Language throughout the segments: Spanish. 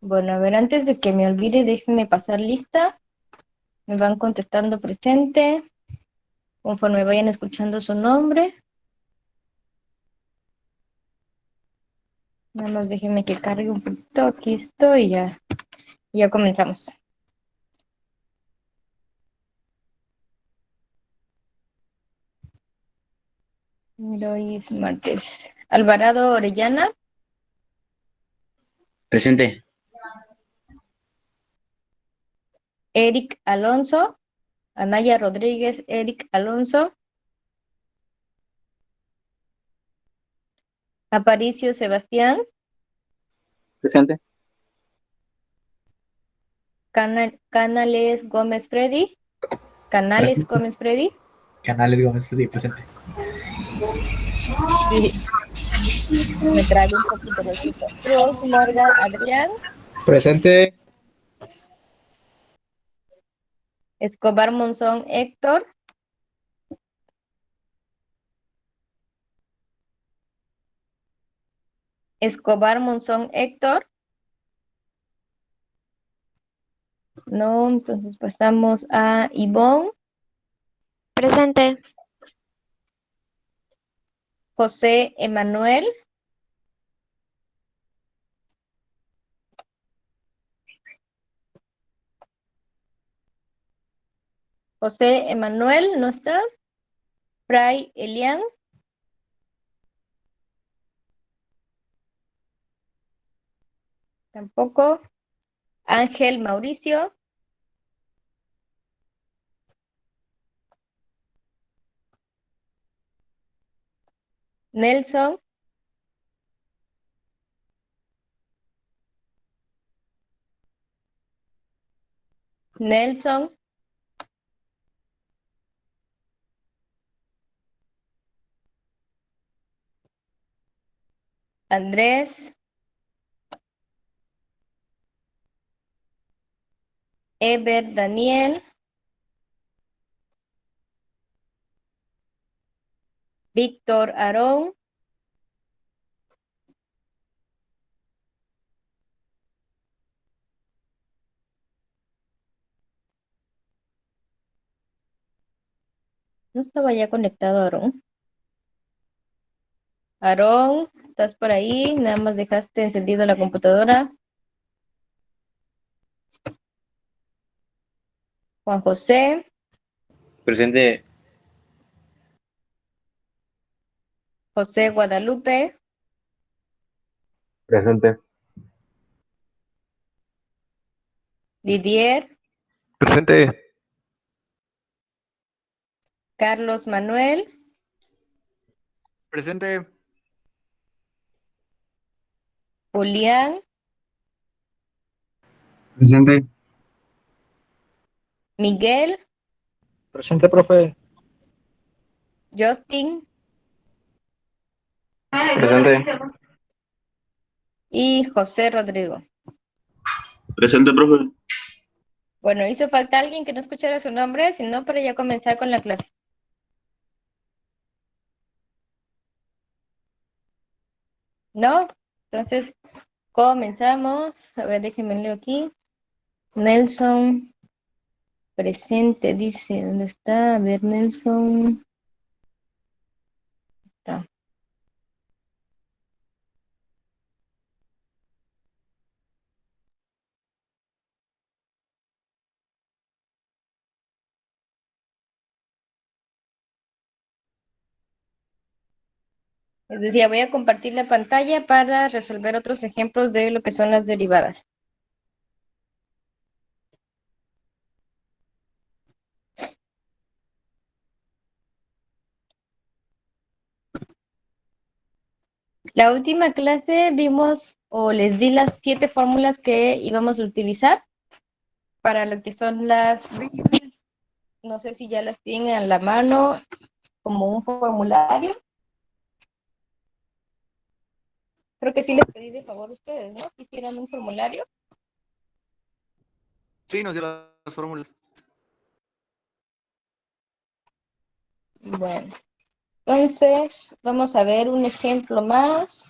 Bueno, a ver, antes de que me olvide, déjenme pasar lista. Me van contestando presente, conforme vayan escuchando su nombre. Nada más déjenme que cargue un poquito. Aquí estoy, ya comenzamos. Mira, hoy es martes. Alvarado Orellana, Presente. Eric Alonso, Anaya Rodríguez, Eric Alonso, Aparicio Sebastián, Presente. Canales Gómez Freddy, Canales Presente. Gómez Freddy, Canales Gómez, pues sí, presente. sí, me trago un poquito, lo siento. Cruz Morgan Adrián, Presente. Escobar Monzón Héctor, Escobar Monzón Héctor, no, entonces pasamos a Ivonne, Presente. José Emanuel, José Emanuel, no está, Fray Elian, tampoco, Ángel Mauricio, Nelson, Nelson, Andrés, Eber Daniel, Víctor Aarón, no estaba ya conectado Aarón. Aarón, ¿estás por ahí? Nada más dejaste encendido la computadora. Juan José, Presente. José Guadalupe, Presente. Didier, Presente. Carlos Manuel, Presente. Julián, Presente. Miguel, Presente, profe. Justin Presente. y José Rodrigo. Presente, profe. Bueno, hizo falta alguien que no escuchara su nombre, si no, para ya comenzar con la clase. ¿No? Entonces, comenzamos. A ver, déjenme leer aquí. Nelson, presente, dice. ¿Dónde está? A ver, Nelson. Está. Les decía, voy a compartir la pantalla para resolver otros ejemplos de lo que son las derivadas. La última clase vimos o les di las 7 fórmulas que íbamos a utilizar para lo que son las derivadas. No sé si ya las tienen a la mano como un formulario. Creo que sí les pedí de favor a ustedes, ¿no? Que hicieran un formulario. Sí, nos dio las fórmulas. Bueno, entonces vamos a ver un ejemplo más.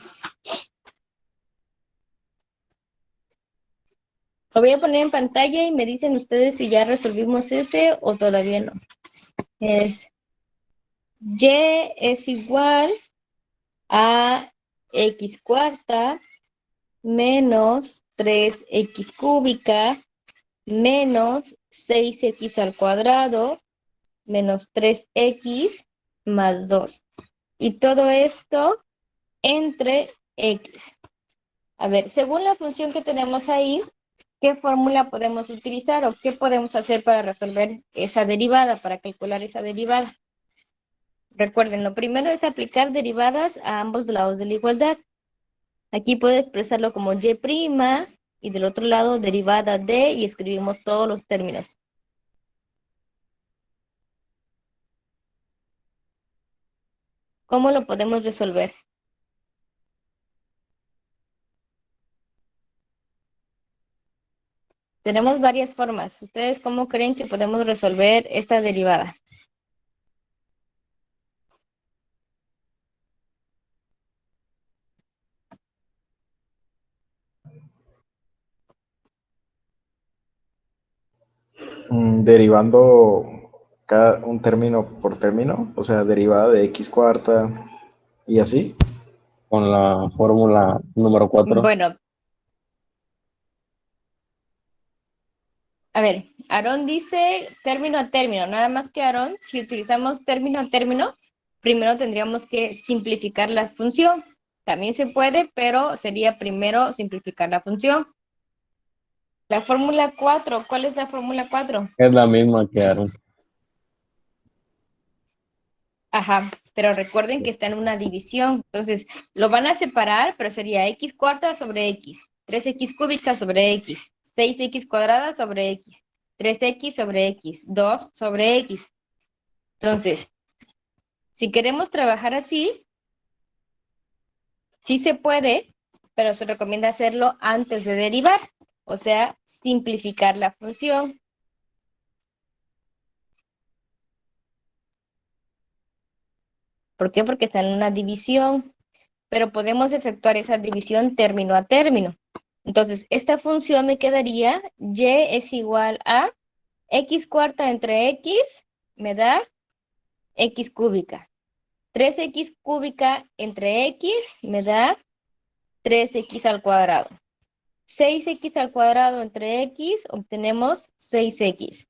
Lo voy a poner en pantalla y me dicen ustedes si ya resolvimos ese o todavía no. Es y es igual a x cuarta menos 3x cúbica menos 6x al cuadrado menos 3x más 2. Y todo esto entre x. A ver, según la función que tenemos ahí, ¿qué fórmula podemos utilizar o qué podemos hacer para resolver esa derivada, para calcular esa derivada? Recuerden, lo primero es aplicar derivadas a ambos lados de la igualdad. Aquí puedo expresarlo como y' y del otro lado derivada de y escribimos todos los términos. ¿Cómo lo podemos resolver? Tenemos varias formas. ¿Ustedes cómo creen que podemos resolver esta derivada? Derivando un término por término, o sea, derivada de x cuarta y así. Con la fórmula número 4. Bueno, a ver, Aarón dice término a término. Nada más que Aarón, si utilizamos término a término, primero tendríamos que simplificar la función. También se puede, pero sería primero simplificar la función. La fórmula 4, ¿cuál es la fórmula 4? Es la misma que Aaron. Ajá, pero recuerden que está en una división. Entonces, lo van a separar, pero sería x cuarta sobre x, 3x cúbica sobre x, 6x cuadrada sobre x, 3x sobre x, 2 sobre x. Entonces, si queremos trabajar así, sí se puede, pero se recomienda hacerlo antes de derivar, o sea, simplificar la función. ¿Por qué? Porque está en una división, pero podemos efectuar esa división término a término. Entonces, esta función me quedaría y es igual a x cuarta entre x, me da x cúbica. 3x cúbica entre x me da 3x al cuadrado. 6x al cuadrado entre x obtenemos 6x.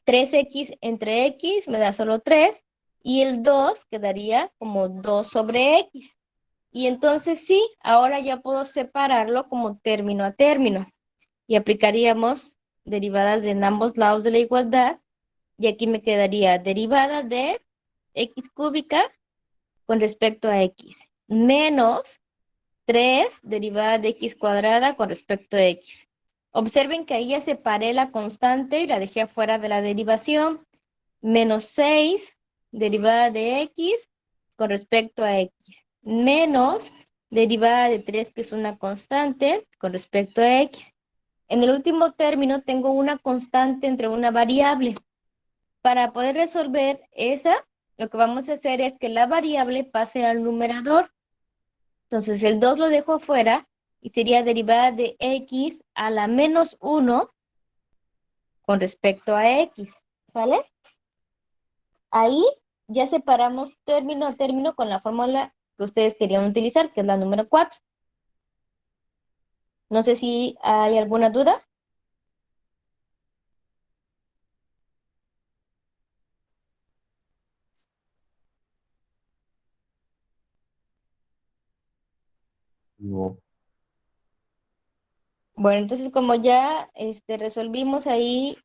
3x entre x me da solo 3 y el 2 quedaría como 2 sobre x. Y entonces sí, ahora ya puedo separarlo como término a término. Y aplicaríamos derivadas en ambos lados de la igualdad. Y aquí me quedaría derivada de x cúbica con respecto a x. Menos 3 derivada de x cuadrada con respecto a x. Observen que ahí ya separé la constante y la dejé afuera de la derivación. Menos 6 derivada de x con respecto a x. Menos derivada de 3, que es una constante, con respecto a x. En el último término tengo una constante entre una variable. Para poder resolver esa, lo que vamos a hacer es que la variable pase al numerador. Entonces el 2 lo dejo afuera y sería derivada de x a la menos 1 con respecto a x. ¿Vale? Ahí ya separamos término a término con la fórmula que ustedes querían utilizar, que es la número 4. No sé si hay alguna duda. No. Bueno, entonces como ya resolvimos ahí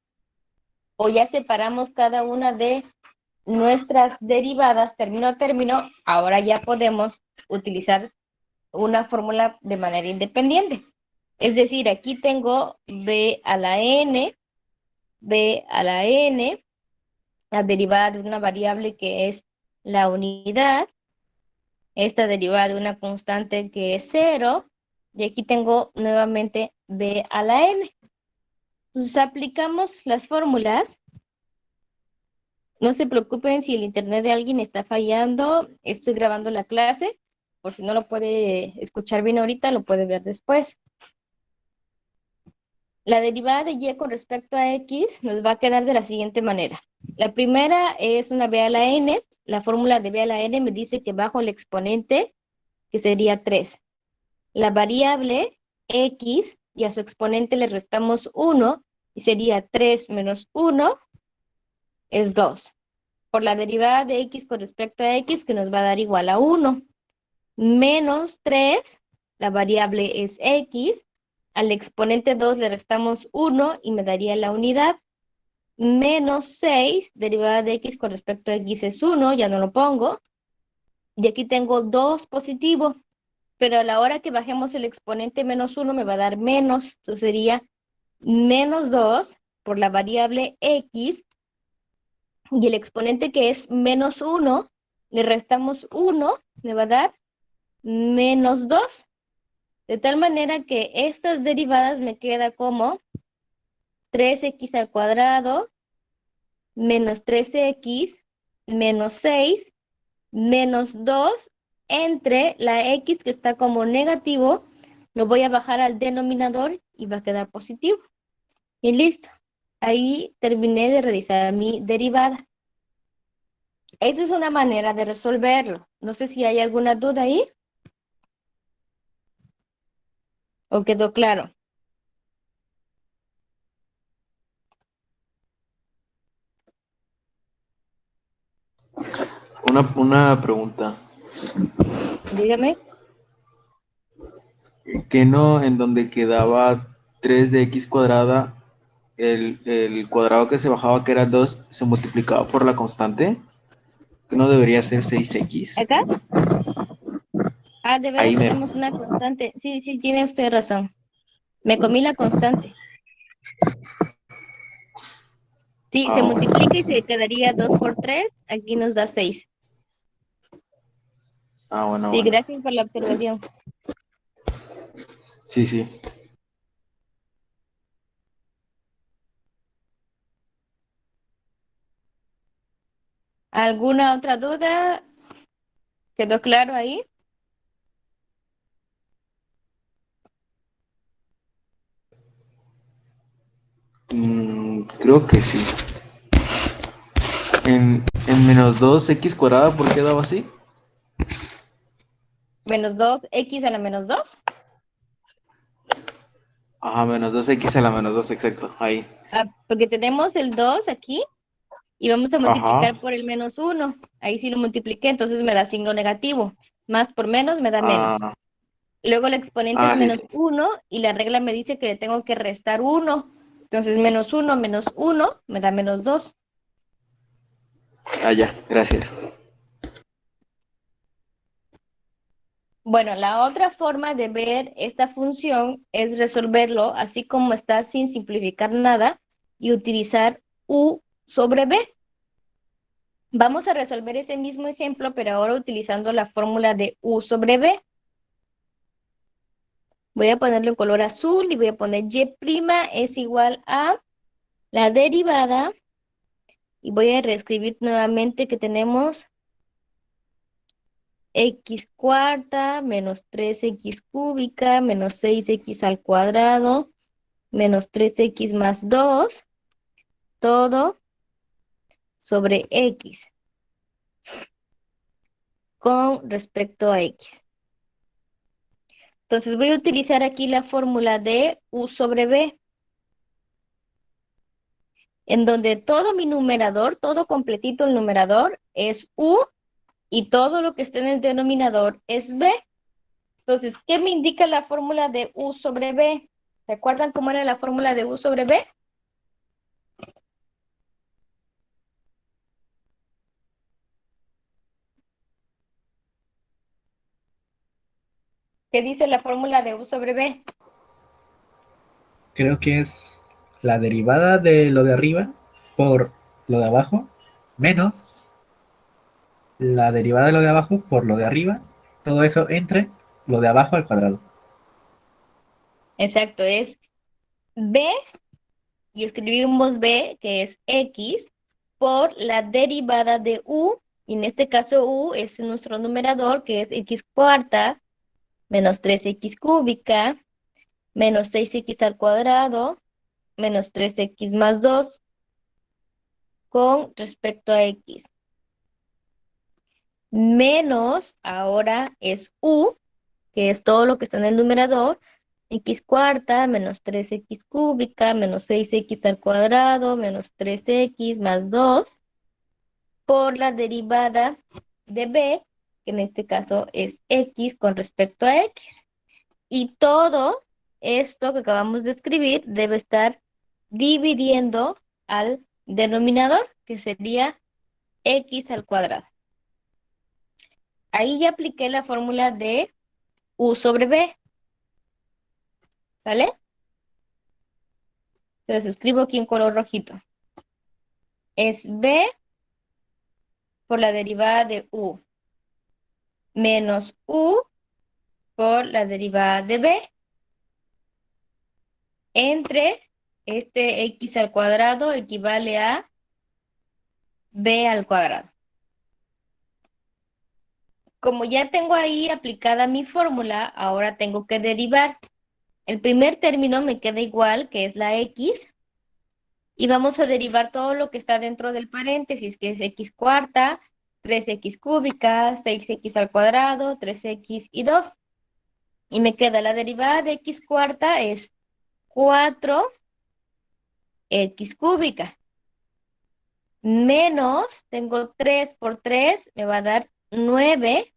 o ya separamos cada una de nuestras derivadas término a término, ahora ya podemos utilizar una fórmula de manera independiente. Es decir, aquí tengo b a la n, la derivada de una variable que es la unidad, esta derivada de una constante que es 0, y aquí tengo nuevamente b a la n. Entonces aplicamos las fórmulas. No se preocupen si el internet de alguien está fallando, estoy grabando la clase, por si no lo puede escuchar bien ahorita, lo puede ver después. La derivada de y con respecto a x nos va a quedar de la siguiente manera. La primera es una b a la n. La fórmula de b a la n me dice que bajo el exponente, que sería 3. La variable x y a su exponente le restamos 1 y sería 3 menos 1 es 2. Por la derivada de x con respecto a x que nos va a dar igual a 1. Menos 3, la variable es x. Al exponente 2 le restamos 1 y me daría la unidad. Menos 6, derivada de x con respecto a x es 1, ya no lo pongo. Y aquí tengo 2 positivo, pero a la hora que bajemos el exponente menos 1 me va a dar menos. Eso sería menos 2 por la variable x. Y el exponente que es menos 1, le restamos 1, me va a dar menos 2. De tal manera que estas derivadas me queda como 3x al cuadrado menos 3x menos 6 menos 2 entre la x que está como negativo, lo voy a bajar al denominador y va a quedar positivo. Y listo. Ahí terminé de realizar mi derivada. Esa es una manera de resolverlo. No sé si hay alguna duda ahí. ¿O quedó claro? Una pregunta. Dígame. Que no en donde quedaba 3 de x cuadrada, el cuadrado que se bajaba, que era 2, se multiplicaba por la constante, que no debería ser 6x. ¿Acá? Ah, de veras Ahí mero. tenemos una constante. Sí, sí, tiene usted razón. Me comí la constante. Sí, se Ah, bueno. multiplica y se quedaría 2 por 3. Aquí nos da 6. Ah, bueno, Sí, bueno. gracias por la observación. Sí, sí. ¿Alguna otra duda? ¿Quedó claro ahí? Creo que sí. En menos 2x cuadrada, ¿por qué daba así? Menos 2x a la menos 2. Ajá, menos 2x a la menos 2, exacto. Ahí. Ah, porque tenemos el 2 aquí y vamos a multiplicar Ajá. por el menos 1. Ahí sí lo multipliqué, entonces me da signo negativo. Más por menos me da menos. Ah, Luego el exponente es sí, sí. menos 1 y la regla me dice que le tengo que restar 1. Entonces menos 1 me da menos 2. Ah, ya, gracias. Bueno, la otra forma de ver esta función es resolverlo así como está sin simplificar nada y utilizar u sobre b. Vamos a resolver ese mismo ejemplo, pero ahora utilizando la fórmula de u sobre b. Voy a ponerle un color azul y voy a poner y' es igual a la derivada. Y voy a reescribir nuevamente que tenemos x cuarta menos 3x cúbica menos 6x al cuadrado menos 3x más 2, todo sobre x con respecto a x. Entonces voy a utilizar aquí la fórmula de u sobre b, en donde todo mi numerador, todo completito el numerador es u y todo lo que esté en el denominador es b. Entonces, ¿qué me indica la fórmula de u sobre b? ¿Se acuerdan cómo era la fórmula de u sobre b? ¿Qué dice la fórmula de u sobre b? Creo que es la derivada de lo de arriba por lo de abajo menos la derivada de lo de abajo por lo de arriba. Todo eso entre lo de abajo al cuadrado. Exacto, es b y escribimos b, que es x, por la derivada de u, y en este caso u es nuestro numerador, que es x cuarta menos 3x cúbica menos 6x al cuadrado menos 3x más 2 con respecto a x. Menos, ahora es u, que es todo lo que está en el numerador, x cuarta menos 3x cúbica menos 6x al cuadrado menos 3x más 2 por la derivada de b, que en este caso es x con respecto a x. Y todo esto que acabamos de escribir debe estar dividiendo al denominador, que sería x al cuadrado. Ahí ya apliqué la fórmula de u sobre b. ¿Sale? Se los escribo aquí en color rojito. Es b por la derivada de u menos u por la derivada de b entre este x al cuadrado equivale a b al cuadrado. Como ya tengo ahí aplicada mi fórmula, ahora tengo que derivar. El primer término me queda igual, que es la x, y vamos a derivar todo lo que está dentro del paréntesis, que es x cuarta, 3x cúbica, 6x al cuadrado, 3x y 2. Y me queda la derivada de x cuarta es 4x cúbica. Menos, tengo 3 por 3, me va a dar 9x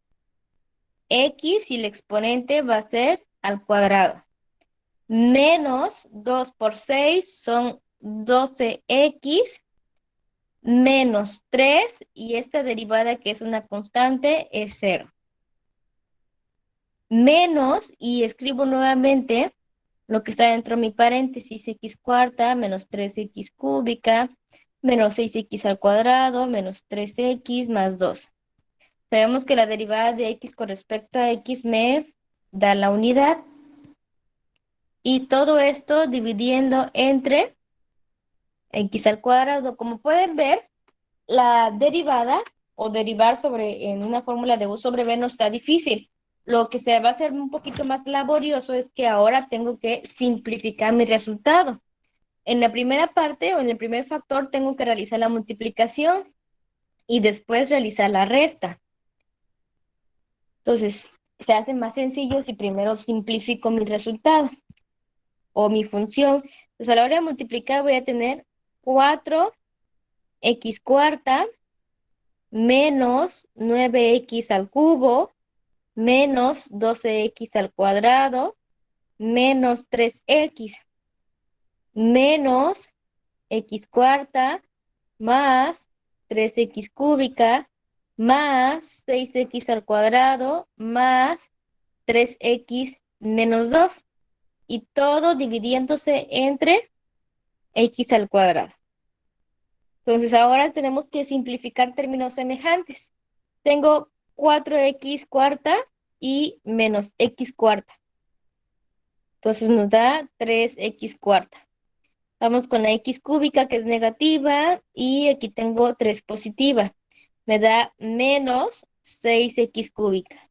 y el exponente va a ser al cuadrado. Menos 2 por 6 son 12x menos 3 y esta derivada que es una constante es 0. Menos, y escribo nuevamente lo que está dentro de mi paréntesis, x cuarta menos 3x cúbica menos 6x al cuadrado menos 3x más 2. Sabemos que la derivada de x con respecto a x me da la unidad. Y todo esto dividiendo entre x al cuadrado. Como pueden ver, la derivada o derivar en una fórmula de u sobre b no está difícil. Lo que se va a hacer un poquito más laborioso es que ahora tengo que simplificar mi resultado. En la primera parte o en el primer factor tengo que realizar la multiplicación y después realizar la resta. Entonces, se hace más sencillo si primero simplifico mi resultado o mi función. Entonces, a la hora de multiplicar voy a tener 4x cuarta menos 9x al cubo menos 12x al cuadrado menos 3x menos x cuarta más 3x cúbica más 6x al cuadrado más 3x menos 2. Y todo dividiéndose entre x al cuadrado. Entonces ahora tenemos que simplificar términos semejantes. Tengo 4x cuarta y menos x cuarta. Entonces nos da 3x cuarta. Vamos con la x cúbica que es negativa y aquí tengo 3 positiva. Me da menos 6x cúbica.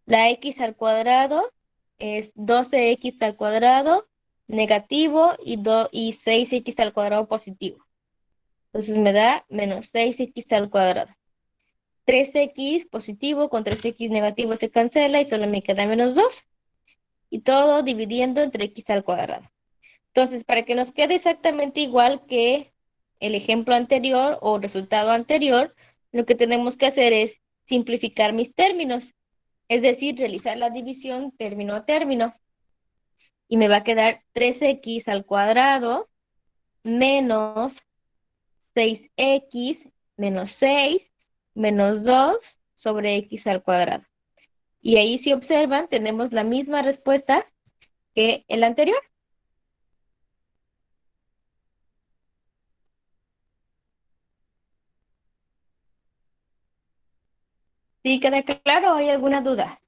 La x al cuadrado es 12x al cuadrado negativo y 6x al cuadrado positivo. Entonces me da menos 6x al cuadrado. 3x positivo con 3x negativo se cancela y solo me queda menos 2. Y todo dividiendo entre x al cuadrado. Entonces, para que nos quede exactamente igual que el ejemplo anterior o resultado anterior, lo que tenemos que hacer es simplificar mis términos. Es decir, realizar la división término a término. Y me va a quedar 3x al cuadrado menos 6x menos 6 menos 2 sobre x al cuadrado. Y ahí, si observan, tenemos la misma respuesta que el anterior. ¿Sí queda claro o hay alguna duda?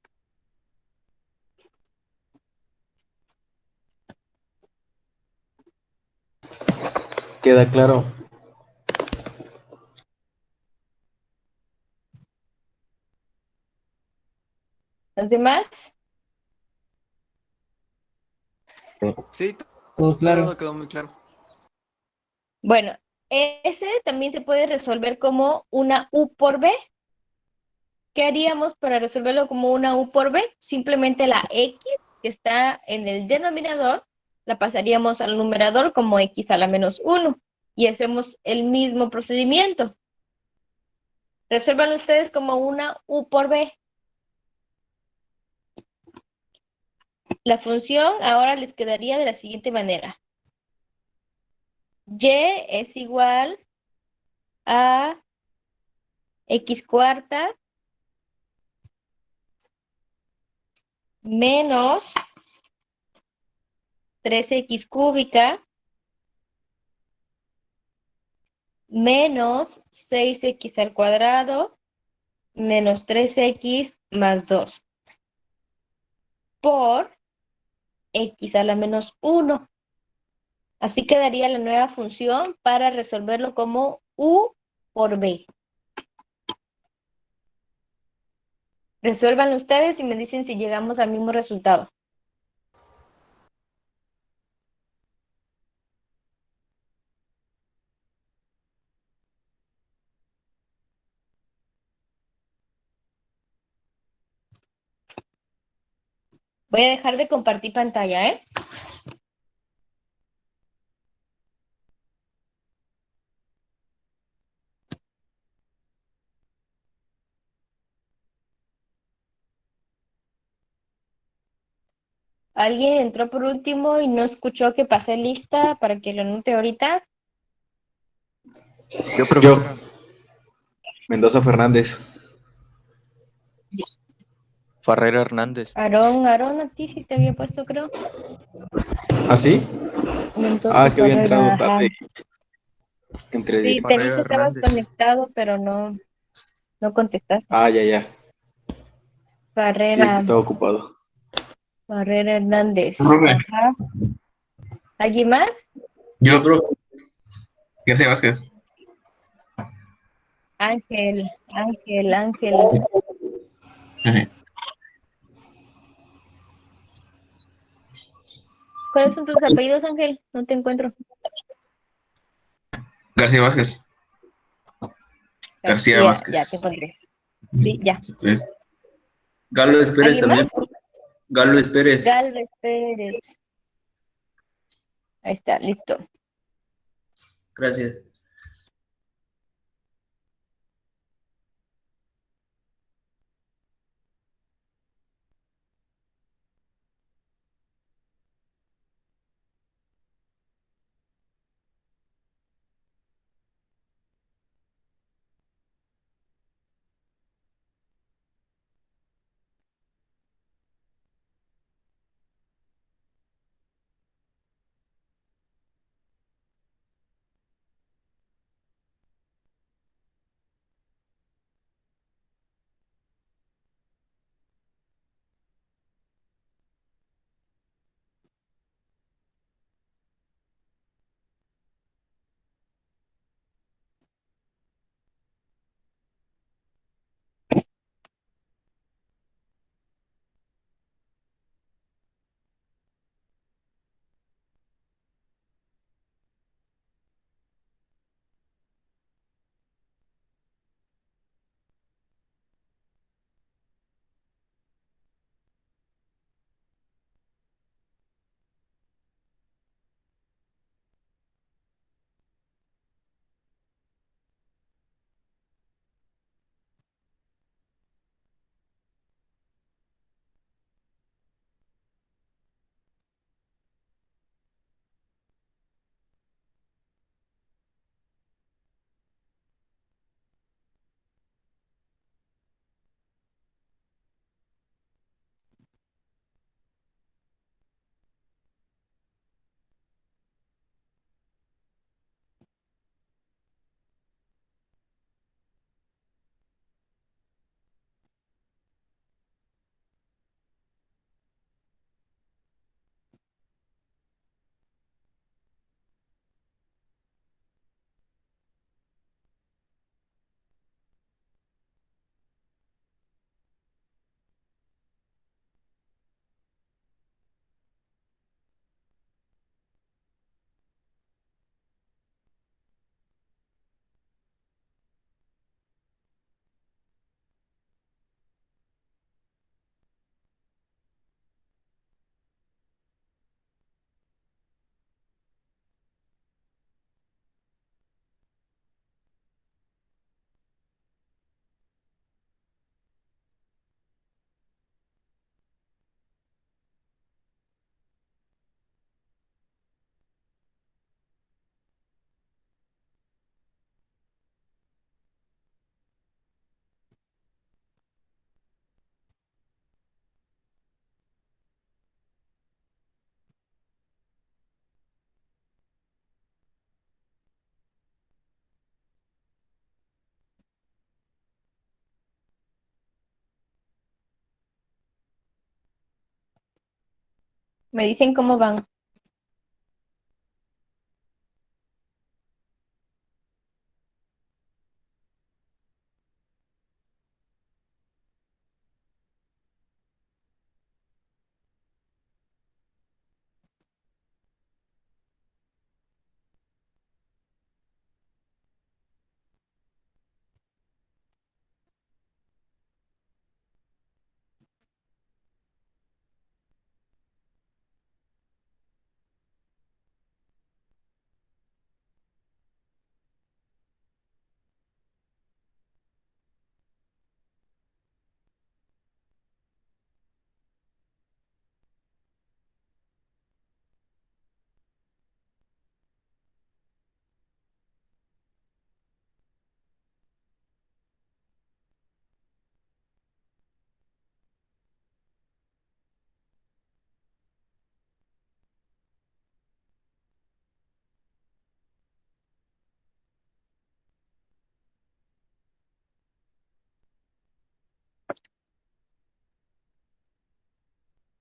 Queda claro. ¿Los demás? Sí, Todo claro. todo quedó muy claro. Bueno, ese también se puede resolver como una U por B. ¿Qué haríamos para resolverlo como una U por B? Simplemente la X que está en el denominador la pasaríamos al numerador como X a la menos 1 y hacemos el mismo procedimiento. Resuelvan ustedes como una U por B. La función ahora les quedaría de la siguiente manera. Y es igual a X cuarta menos 3X cúbica menos 6X al cuadrado menos 3X más 2 por X a la menos 1. Así quedaría la nueva función para resolverlo como U por B. Resuélvanlo ustedes y me dicen si llegamos al mismo resultado. Voy a dejar de compartir pantalla, ¿eh? ¿Alguien entró por último y no escuchó que pasé lista para que lo anote ahorita? Yo, profesora. Mendoza Fernández. Farrera Hernández. Aarón, a ti sí te había puesto, creo. ¿Ah, sí? Ah, Mendoza es que había Ferrera, entrado ajá. tarde. Entre Sí, te vi Farrera que estabas Hernández. conectado, pero no contestaste. Ah, ya, ya. Sí, es que Barrera, estaba ocupado. Barrera Hernández. Profe, Ajá. ¿Alguien más? yo, profe. García Vázquez. Ángel. Ajá. ¿Cuáles son tus apellidos, Ángel? No te encuentro. García Vázquez. García Ya te Vázquez. encontré. Sí, ya. Galo Pérez ¿Alguien también. más? Galo Pérez. Galvez Pérez. Ahí está, listo. Gracias. Me dicen cómo van.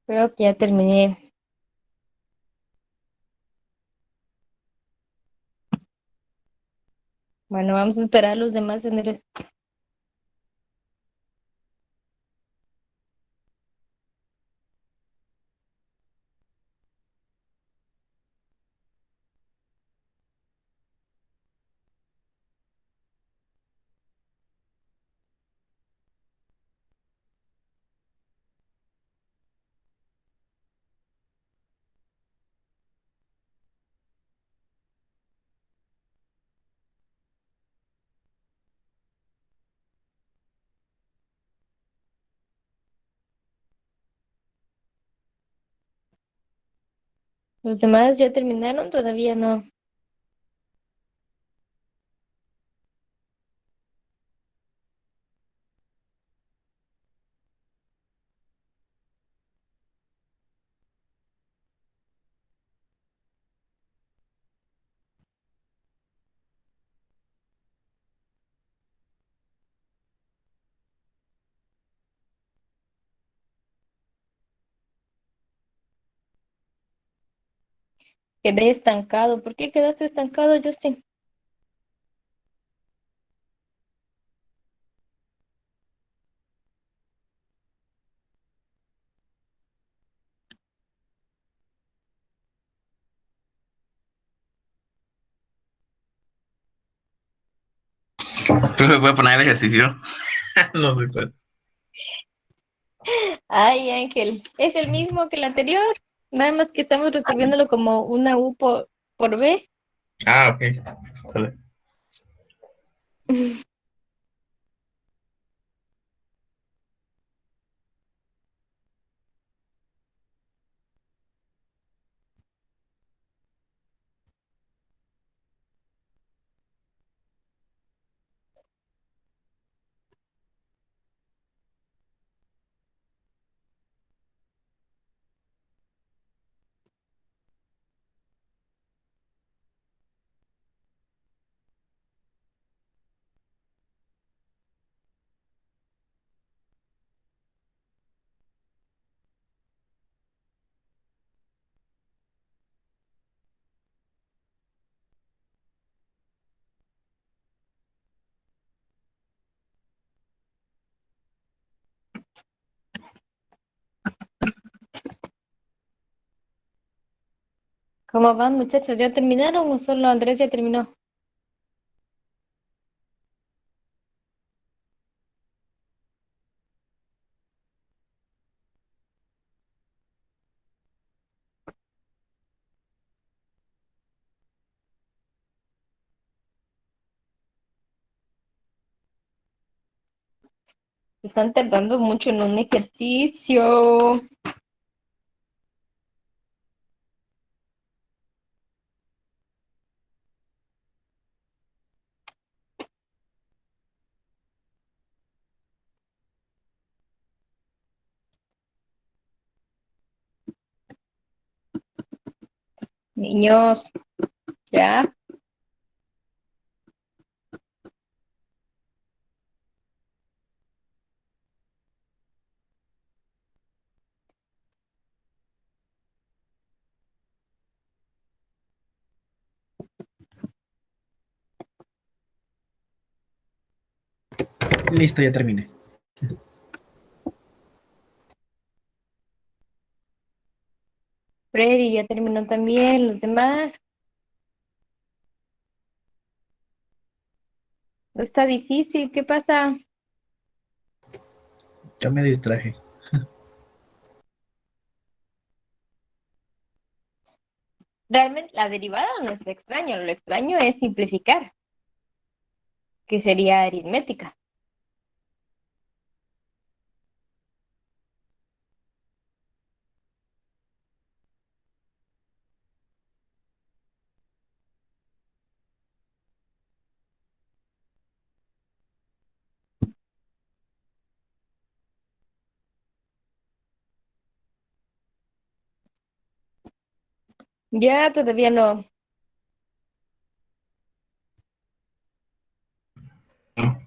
Creo que ya terminé. Bueno, vamos a esperar a los demás en el... Los demás ya terminaron, todavía no. Quedé estancado. ¿Por qué quedaste estancado, Justin? Profe, ¿puede poner el ejercicio? No sé cuál. Ay, Ángel, es el mismo que el anterior. Nada más que estamos resolviéndolo como una U por B. Ah, ok. Sale. ¿Cómo van, muchachos? ¿Ya terminaron o solo Andrés ya terminó? Están tardando mucho en un ejercicio. Niños, ¿ya? Listo, ya terminé. Freddy ya terminó también. Los demás. No está difícil. ¿Qué pasa? Ya me distraje. Realmente la derivada no es lo extraño. Lo extraño es simplificar, que sería aritmética. Ya todavía no. No.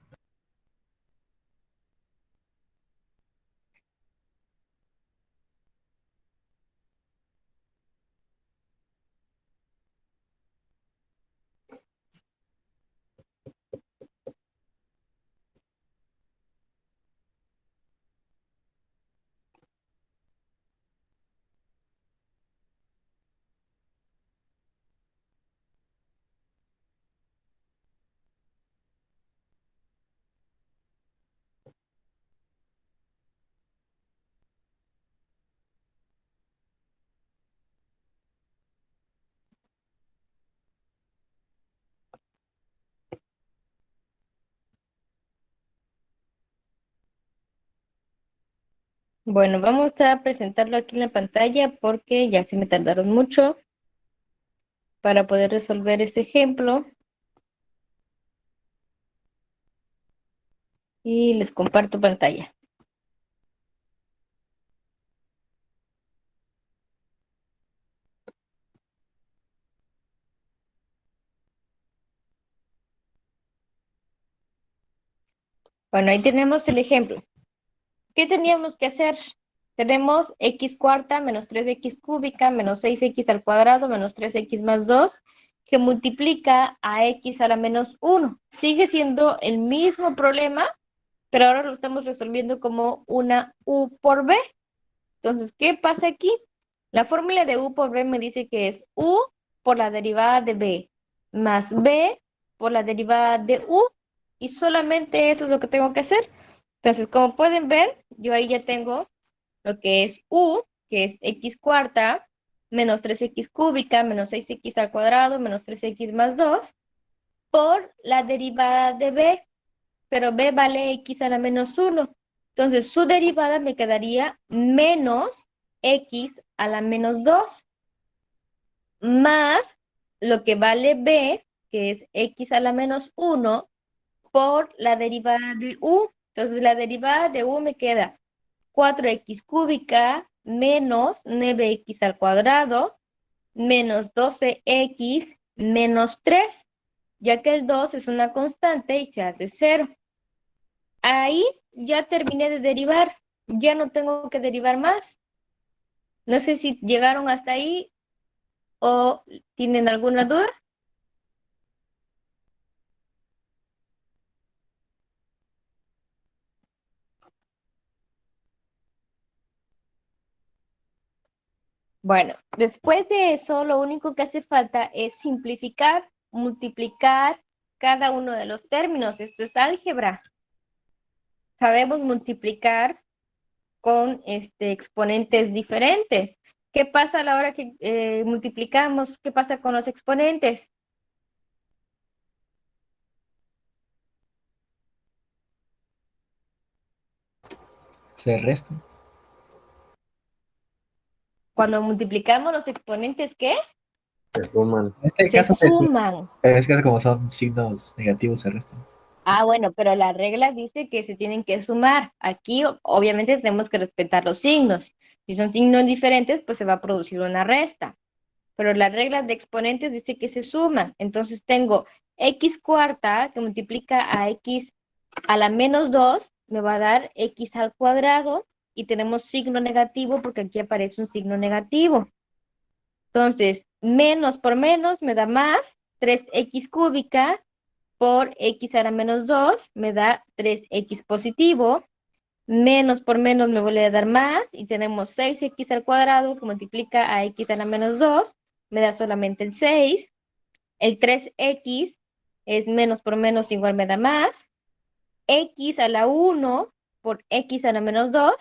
Bueno, vamos a presentarlo aquí en la pantalla porque ya se me tardaron mucho para poder resolver este ejemplo. Y les comparto pantalla. Bueno, ahí tenemos el ejemplo. ¿Qué teníamos que hacer? Tenemos x cuarta menos 3x cúbica menos 6x al cuadrado menos 3x más 2 que multiplica a x a la menos 1. Sigue siendo el mismo problema, pero ahora lo estamos resolviendo como una u por b. Entonces, ¿qué pasa aquí? La fórmula de u por b me dice que es u por la derivada de b más b por la derivada de u, y solamente eso es lo que tengo que hacer. Entonces, como pueden ver, yo ahí ya tengo lo que es u, que es x cuarta, menos 3x cúbica, menos 6x al cuadrado, menos 3x más 2, por la derivada de b, pero b vale x a la menos 1. Entonces, su derivada me quedaría menos x a la menos 2, más lo que vale b, que es x a la menos 1, por la derivada de u. Entonces, la derivada de u me queda 4x cúbica menos 9x al cuadrado menos 12x menos 3, ya que el 2 es una constante y se hace 0. Ahí ya terminé de derivar, ya no tengo que derivar más. No sé si llegaron hasta ahí o tienen alguna duda. Bueno, después de eso, lo único que hace falta es simplificar, multiplicar cada uno de los términos. Esto es álgebra. Sabemos multiplicar con exponentes diferentes. ¿Qué pasa a la hora que multiplicamos? ¿Qué pasa con los exponentes? Se resta. Cuando multiplicamos los exponentes, ¿qué? Se suman. En este Se caso se suma. suman. Pero es que como son signos negativos, se restan. Ah, bueno, pero la regla dice que se tienen que sumar. Aquí, obviamente, tenemos que respetar los signos. Si son signos diferentes, pues se va a producir una resta. Pero las reglas de exponentes dice que se suman. Entonces tengo x cuarta que multiplica a x a la menos 2, me va a dar x al cuadrado, y tenemos signo negativo porque aquí aparece un signo negativo. Entonces, menos por menos me da más, 3x cúbica por x a la menos 2 me da 3x positivo. Menos por menos me vuelve a dar más y tenemos 6x al cuadrado que multiplica a x a la menos 2, me da solamente el 6. El 3x es menos por menos igual me da más. X a la 1 por x a la menos 2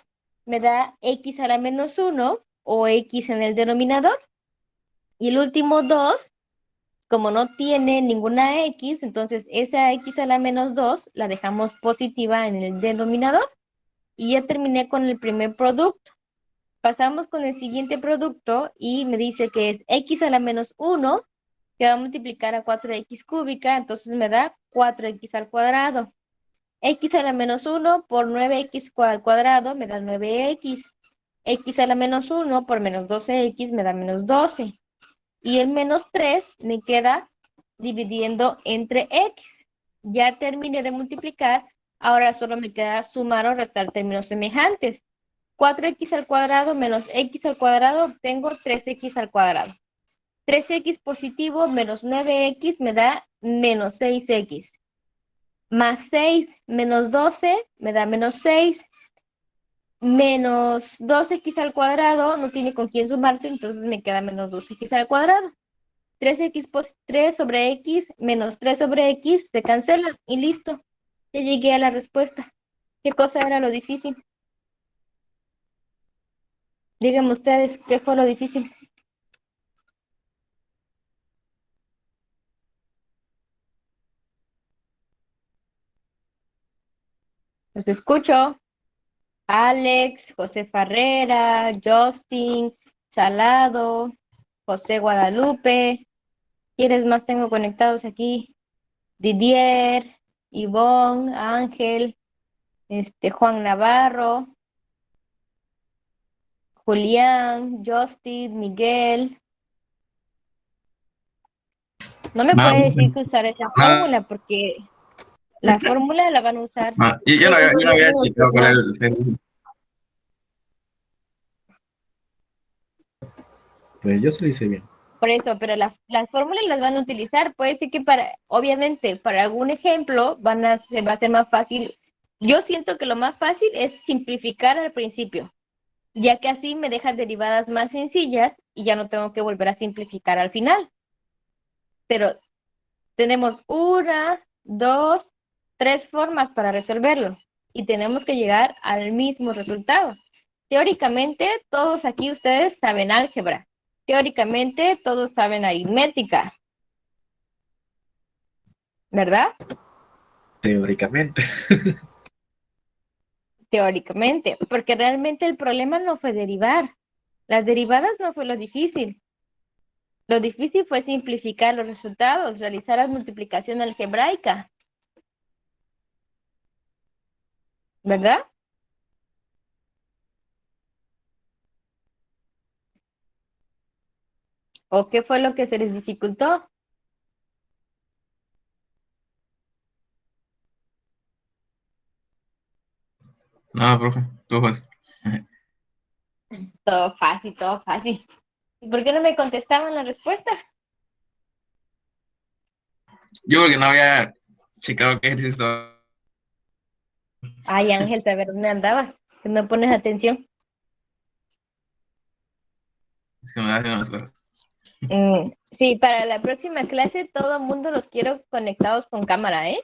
me da x a la menos 1 o x en el denominador. Y el último 2, como no tiene ninguna x, entonces esa x a la menos 2 la dejamos positiva en el denominador. Y ya terminé con el primer producto. Pasamos con el siguiente producto y me dice que es x a la menos 1, que va a multiplicar a 4x cúbica, entonces me da 4x al cuadrado. X a la menos 1 por 9x al cuadrado me da 9x. X a la menos 1 por menos 12x me da menos 12. Y el menos 3 me queda dividiendo entre x. Ya terminé de multiplicar. Ahora solo me queda sumar o restar términos semejantes. 4x al cuadrado menos x al cuadrado, obtengo 3x al cuadrado. 3x positivo menos 9x me da menos 6x. Más 6 menos 12 me da menos 6. Menos 2x al cuadrado no tiene con quién sumarse, entonces me queda menos 2x al cuadrado. 3 sobre x menos 3 sobre x se cancela y listo. Ya llegué a la respuesta. ¿Qué cosa era lo difícil? Díganme ustedes, ¿qué fue lo difícil? Los escucho. Alex, José Farrera, Justin, Salado, José Guadalupe. ¿Quiénes más tengo conectados aquí? Didier, Ivonne, Ángel, Juan Navarro, Julián, Justin, Miguel. No me puede decir que usar esa fórmula porque la fórmula la van a usar. Yo no había checado con el. Pues yo se lo hice bien. Por eso, pero las fórmulas las van a utilizar. Puede ser que obviamente, para algún ejemplo va a ser más fácil. Yo siento que lo más fácil es simplificar al principio, ya que así me dejan derivadas más sencillas y ya no tengo que volver a simplificar al final. Pero tenemos 1, 2, 3 formas para resolverlo y tenemos que llegar al mismo resultado. Teóricamente, todos aquí ustedes saben álgebra. Teóricamente, todos saben aritmética. ¿Verdad? Teóricamente. Teóricamente, porque realmente el problema no fue derivar. Las derivadas no fue lo difícil. Lo difícil fue simplificar los resultados, realizar la multiplicación algebraica. ¿Verdad? ¿O qué fue lo que se les dificultó? No, profe, todo fácil. Todo fácil, todo fácil. ¿Y por qué no me contestaban la respuesta? Yo porque no había checado qué ejercicio estaba. Ay, Ángel, a ver dónde andabas, que no pones atención. Es que me hacen las cosas. Sí, para la próxima clase todo el mundo los quiero conectados con cámara, ¿eh?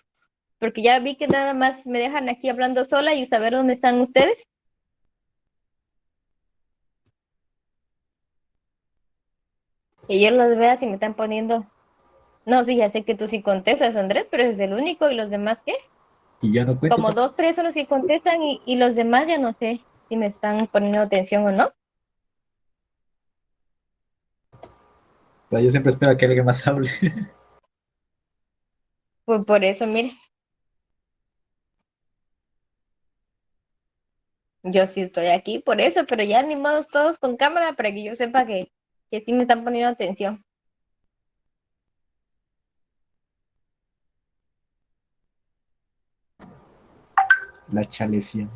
Porque ya vi que nada más me dejan aquí hablando sola y saber dónde están ustedes. Que yo los vea si me están poniendo. No, sí, ya sé que tú sí contestas, Andrés, pero es el único y los demás, ¿qué? Y ya no cuento. Como 2, 3 son los que contestan y los demás ya no sé si me están poniendo atención o no. Pero yo siempre espero a que alguien más hable. Pues por eso, mire. Yo sí estoy aquí por eso, pero ya animados todos con cámara para que yo sepa que sí me están poniendo atención. La chaleción.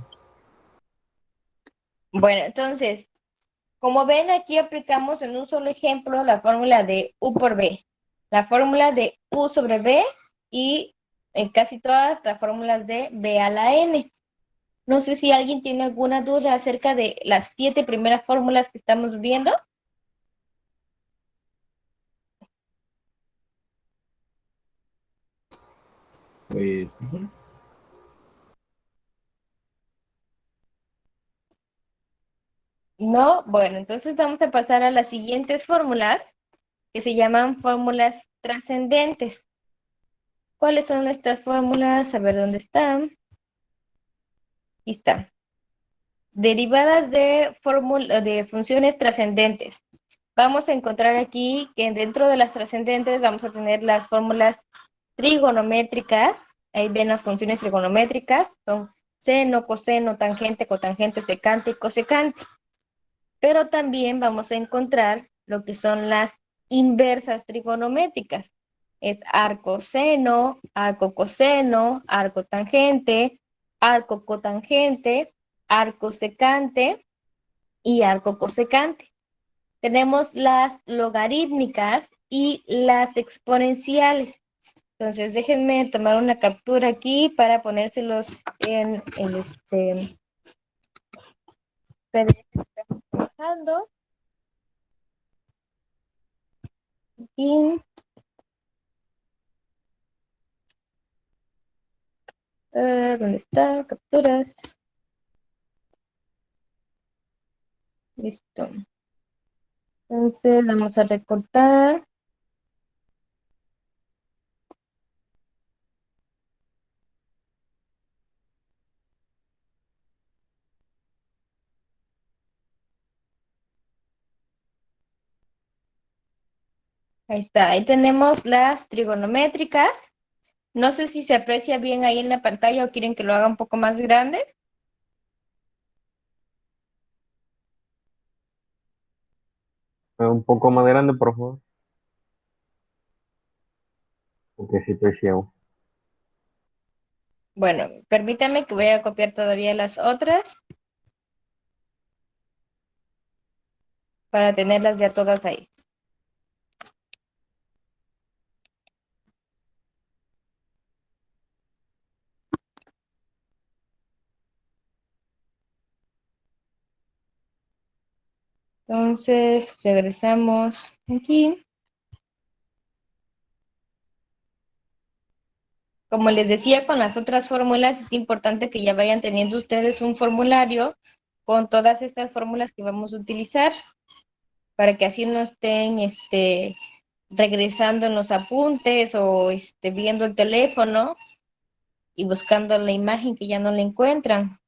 Bueno, entonces, como ven, aquí aplicamos en un solo ejemplo la fórmula de U por B. La fórmula de U sobre B y en casi todas las fórmulas de B a la N. No sé si alguien tiene alguna duda acerca de las 7 primeras fórmulas que estamos viendo. Pues, No, bueno, entonces vamos a pasar a las siguientes fórmulas que se llaman fórmulas trascendentes. ¿Cuáles son estas fórmulas? A ver dónde están. Aquí está. Derivadas de funciones trascendentes. Vamos a encontrar aquí que dentro de las trascendentes vamos a tener las fórmulas trigonométricas. Ahí ven las funciones trigonométricas. Son seno, coseno, tangente, cotangente, secante y cosecante. Pero también vamos a encontrar lo que son las inversas trigonométricas. Es arco seno, arco coseno, arco tangente, arco cotangente, arco secante y arco cosecante. Tenemos las logarítmicas y las exponenciales. Entonces, déjenme tomar una captura aquí para ponérselos en el PDF que estamos trabajando. Aquí. ¿Dónde está? Capturas. Listo. Entonces, vamos a recortar. Ahí está, ahí tenemos las trigonométricas. No sé si se aprecia bien ahí en la pantalla o quieren que lo haga un poco más grande. Un poco más grande, por favor. Porque sí estoy ciego. Bueno, permítame que voy a copiar todavía las otras para tenerlas ya todas ahí. Entonces, regresamos aquí. Como les decía, con las otras fórmulas es importante que ya vayan teniendo ustedes un formulario con todas estas fórmulas que vamos a utilizar para que así no estén regresando en los apuntes o viendo el teléfono y buscando la imagen que ya no la encuentran.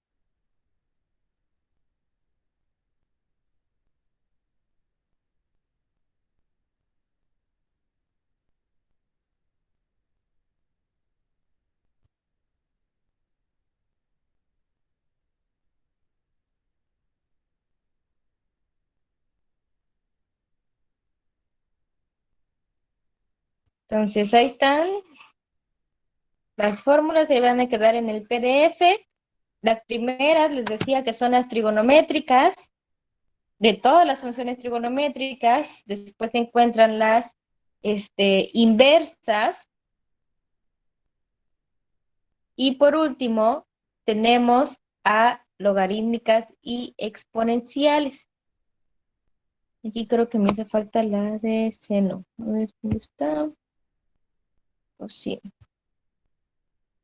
Entonces, ahí están las fórmulas, se van a quedar en el PDF. Las primeras les decía que son las trigonométricas, de todas las funciones trigonométricas. Después se encuentran las inversas. Y por último, tenemos a logarítmicas y exponenciales. Aquí creo que me hace falta la de seno. A ver, ¿dónde está? Oh, sí.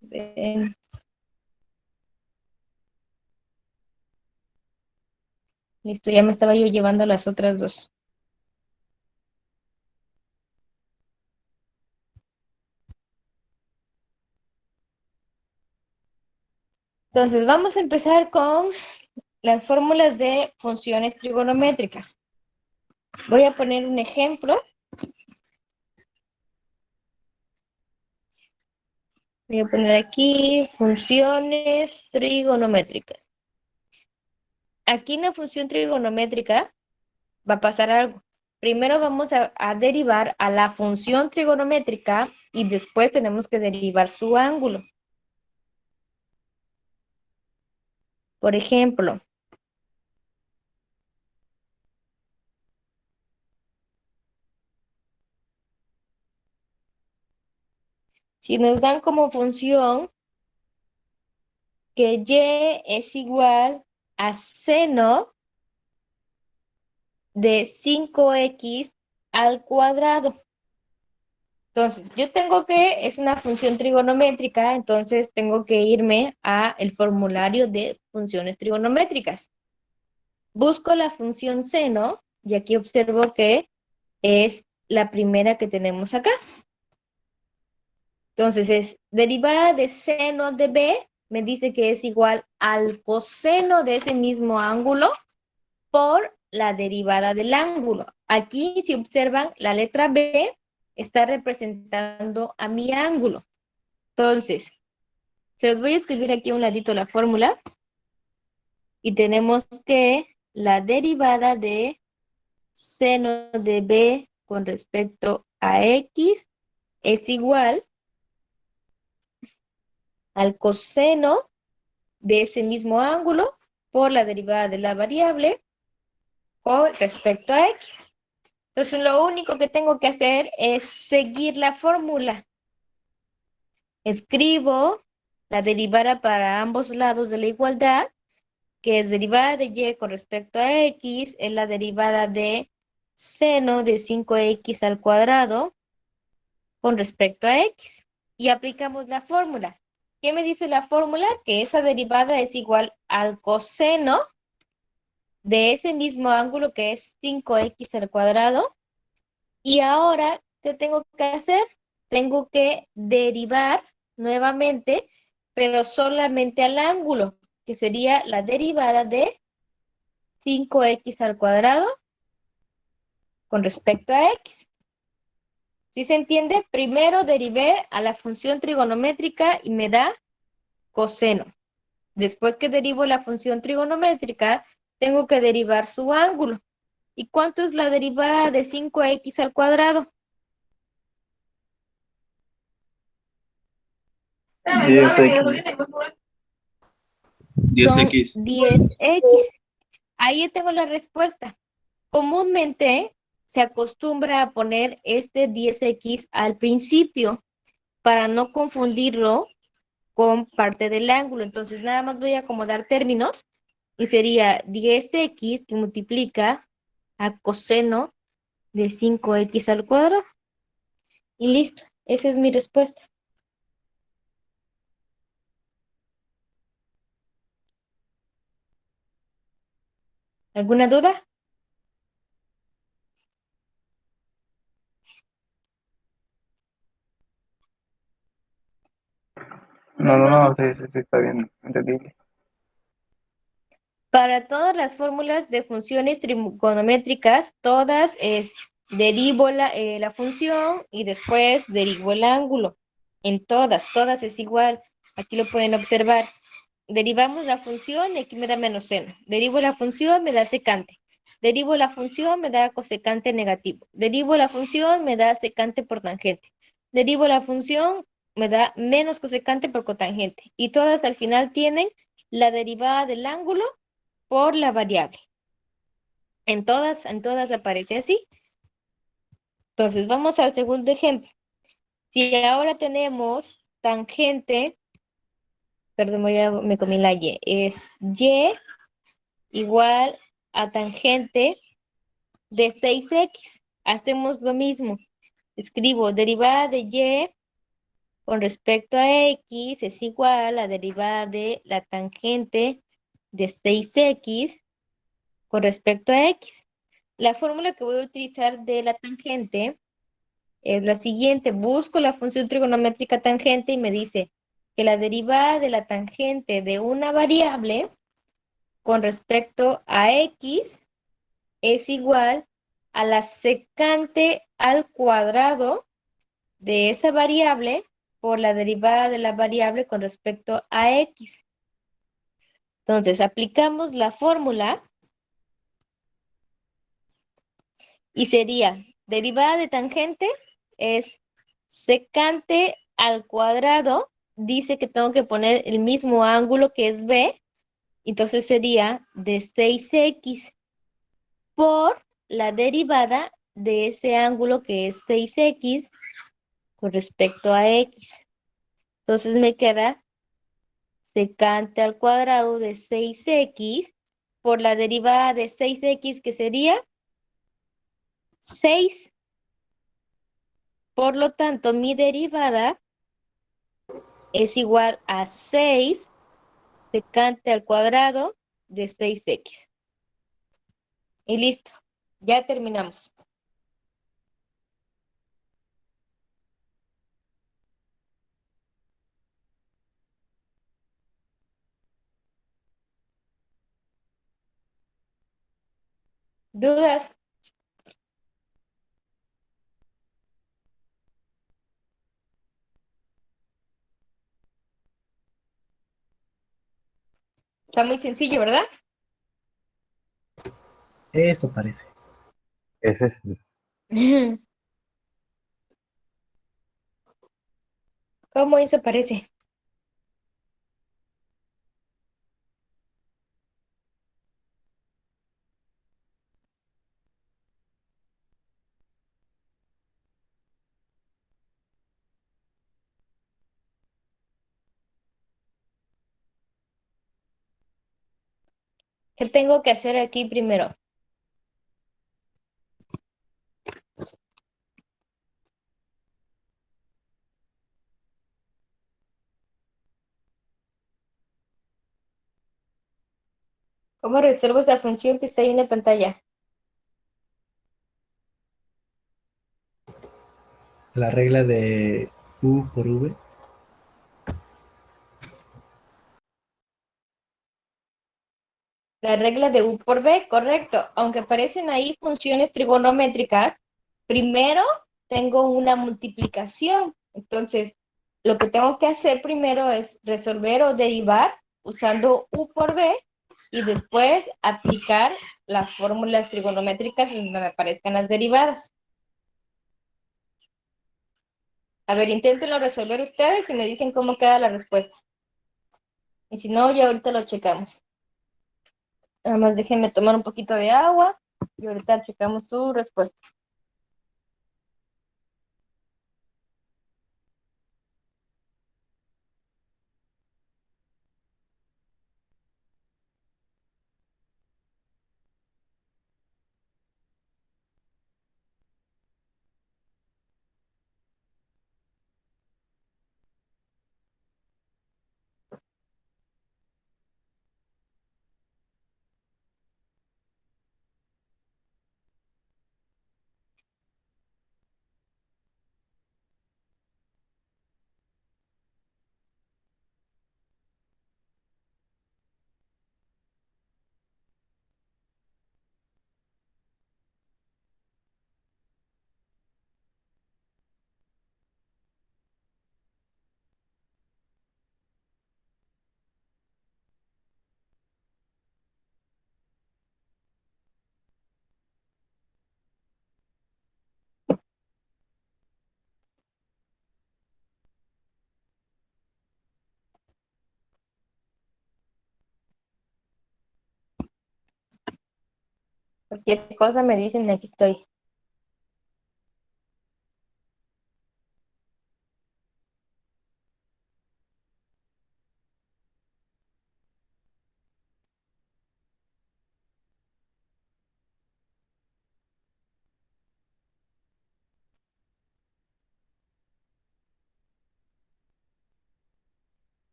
Ven. Listo, ya me estaba yo llevando las otras dos. Entonces, vamos a empezar con las fórmulas de funciones trigonométricas. Voy a poner un ejemplo. Voy a poner aquí funciones trigonométricas. Aquí en la función trigonométrica va a pasar algo. Primero vamos a derivar a la función trigonométrica y después tenemos que derivar su ángulo. Por ejemplo, Si nos dan como función que y es igual a seno de 5x al cuadrado. Entonces, yo tengo que, es una función trigonométrica, entonces tengo que irme a el formulario de funciones trigonométricas. Busco la función seno y aquí observo que es la primera que tenemos acá. Entonces es derivada de seno de b, me dice que es igual al coseno de ese mismo ángulo por la derivada del ángulo. Aquí, si observan, la letra b está representando a mi ángulo. Entonces, se los voy a escribir aquí a un ladito la fórmula. Y tenemos que la derivada de seno de b con respecto a x es igual al coseno de ese mismo ángulo por la derivada de la variable con respecto a x. Entonces, lo único que tengo que hacer es seguir la fórmula. Escribo la derivada para ambos lados de la igualdad, que es derivada de y con respecto a x, es la derivada de seno de 5x al cuadrado con respecto a x. Y aplicamos la fórmula. ¿Qué me dice la fórmula? Que esa derivada es igual al coseno de ese mismo ángulo que es 5x al cuadrado. Y ahora, ¿qué tengo que hacer? Tengo que derivar nuevamente, pero solamente al ángulo, que sería la derivada de 5x al cuadrado con respecto a x. ¿Sí se entiende? Primero derivé a la función trigonométrica y me da coseno. Después que derivo la función trigonométrica, tengo que derivar su ángulo. ¿Y cuánto es la derivada de 5x al cuadrado? 10x. 10x. 10x. Ahí tengo la respuesta. Comúnmente se acostumbra a poner este 10x al principio para no confundirlo con parte del ángulo. Entonces nada más voy a acomodar términos y sería 10x que multiplica a coseno de 5x al cuadrado. Y listo, esa es mi respuesta. ¿Alguna duda? No, sí, está bien, entendible. Para todas las fórmulas de funciones trigonométricas, todas es derivo la función y después derivo el ángulo. En todas es igual. Aquí lo pueden observar. Derivamos la función y aquí me da menos seno. Derivo la función, me da secante. Derivo la función, me da cosecante negativo. Derivo la función, me da secante por tangente. Derivo la función, me da menos cosecante por cotangente. Y todas al final tienen la derivada del ángulo por la variable. En todas aparece así. Entonces, vamos al segundo ejemplo. Si ahora tenemos tangente, perdón, me comí la y, es y igual a tangente de 6x. Hacemos lo mismo. Escribo derivada de y con respecto a x es igual a derivada de la tangente de 6x con respecto a x. La fórmula que voy a utilizar de la tangente es la siguiente. Busco la función trigonométrica tangente y me dice que la derivada de la tangente de una variable con respecto a x es igual a la secante al cuadrado de esa variable por la derivada de la variable con respecto a x. Entonces, aplicamos la fórmula y sería derivada de tangente es secante al cuadrado. Dice que tengo que poner el mismo ángulo que es b. Entonces sería de 6x por la derivada de ese ángulo que es 6x con respecto a x. Entonces me queda secante al cuadrado de 6x por la derivada de 6x, que sería 6. Por lo tanto, mi derivada es igual a 6 secante al cuadrado de 6x. Y listo, ya terminamos. ¿Dudas? Está muy sencillo, ¿verdad? Eso parece. Ese sí. ¿Cómo eso parece? ¿Qué tengo que hacer aquí primero? ¿Cómo resuelvo esa función que está ahí en la pantalla? La regla de U por V. La regla de U por V, correcto. Aunque aparecen ahí funciones trigonométricas, primero tengo una multiplicación. Entonces, lo que tengo que hacer primero es resolver o derivar usando U por V y después aplicar las fórmulas trigonométricas en donde me aparezcan las derivadas. A ver, inténtenlo resolver ustedes y me dicen cómo queda la respuesta. Y si no, ya ahorita lo checamos. Nada más déjenme tomar un poquito de agua y ahorita checamos su respuesta. Cualquier cosa me dicen, aquí estoy.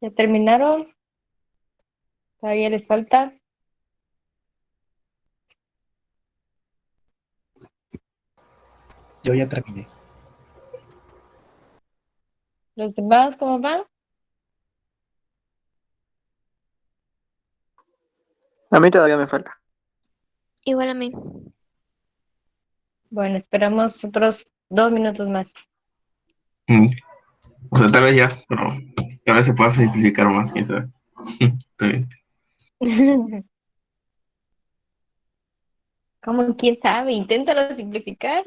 ¿Ya terminaron? ¿Todavía les falta? Yo ya terminé. ¿Los demás cómo van? A mí todavía me falta. Igual a mí. Bueno, esperamos otros 2 minutos más. Mm. O sea, tal vez ya, pero tal vez se pueda simplificar más, quién sabe. Está bien. ¿Cómo? ¿Quién sabe? Inténtalo simplificar.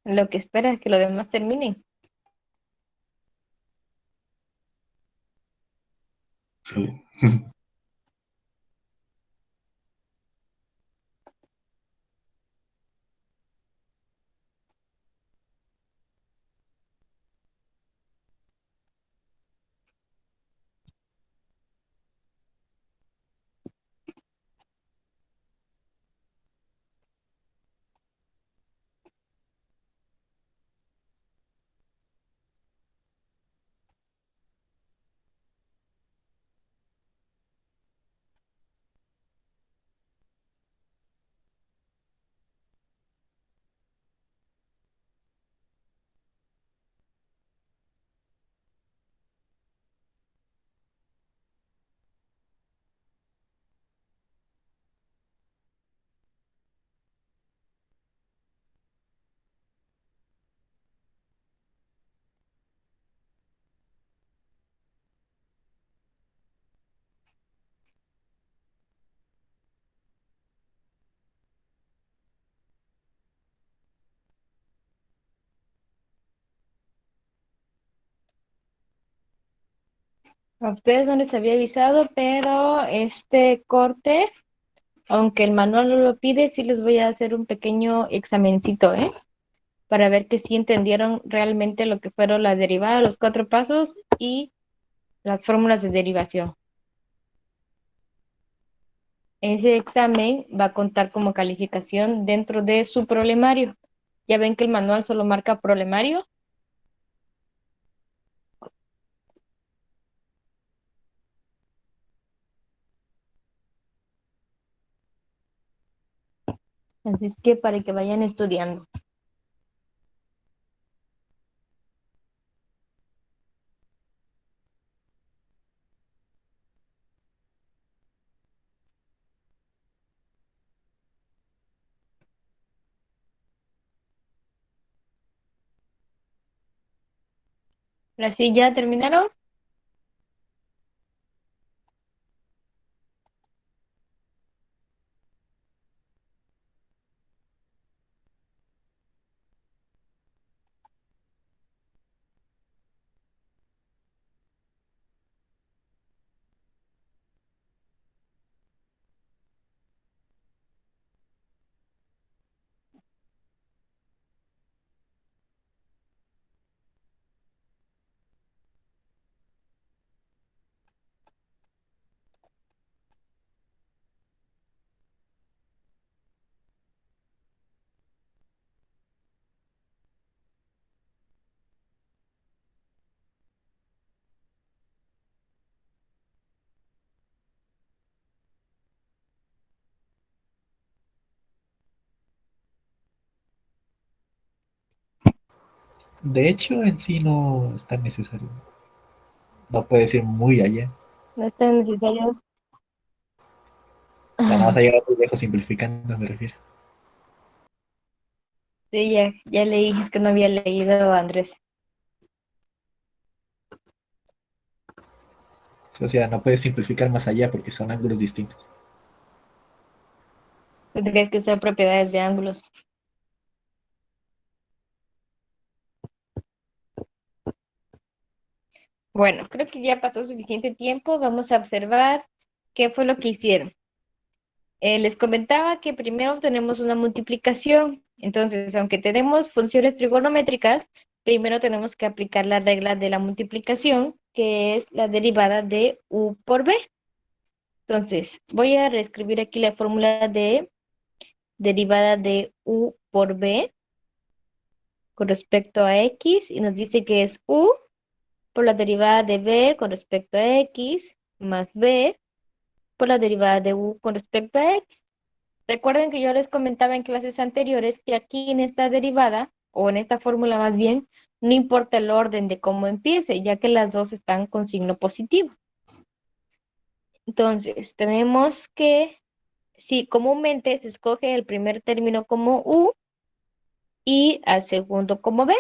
Lo que esperas es que los demás terminen. Sí. A ustedes no les había avisado, pero este corte, aunque el manual no lo pide, sí les voy a hacer un pequeño examencito, ¿eh? Para ver que sí entendieron realmente lo que fueron la derivada, los 4 pasos y las fórmulas de derivación. Ese examen va a contar como calificación dentro de su problemario. Ya ven que el manual solo marca problemario. Así es que para que vayan estudiando. ¿Así ya terminaron? De hecho, en sí no es tan necesario. No puedes ir muy allá. No es tan necesario. O sea, no vas a llegar muy lejos simplificando, me refiero. Sí, ya leí, es que no había leído, Andrés. O sea, no puedes simplificar más allá porque son ángulos distintos. Tendrías que usar propiedades de ángulos. Bueno, creo que ya pasó suficiente tiempo. Vamos a observar qué fue lo que hicieron. Les comentaba que primero tenemos una multiplicación. Entonces, aunque tenemos funciones trigonométricas, primero tenemos que aplicar la regla de la multiplicación, que es la derivada de u por b. Entonces, voy a reescribir aquí la fórmula de derivada de u por b con respecto a x y nos dice que es u por la derivada de b con respecto a x más b por la derivada de u con respecto a x. Recuerden que yo les comentaba en clases anteriores que aquí en esta derivada, o en esta fórmula más bien, no importa el orden de cómo empiece, ya que las dos están con signo positivo. Entonces, tenemos que, si comúnmente se escoge el primer término como u y al segundo como b,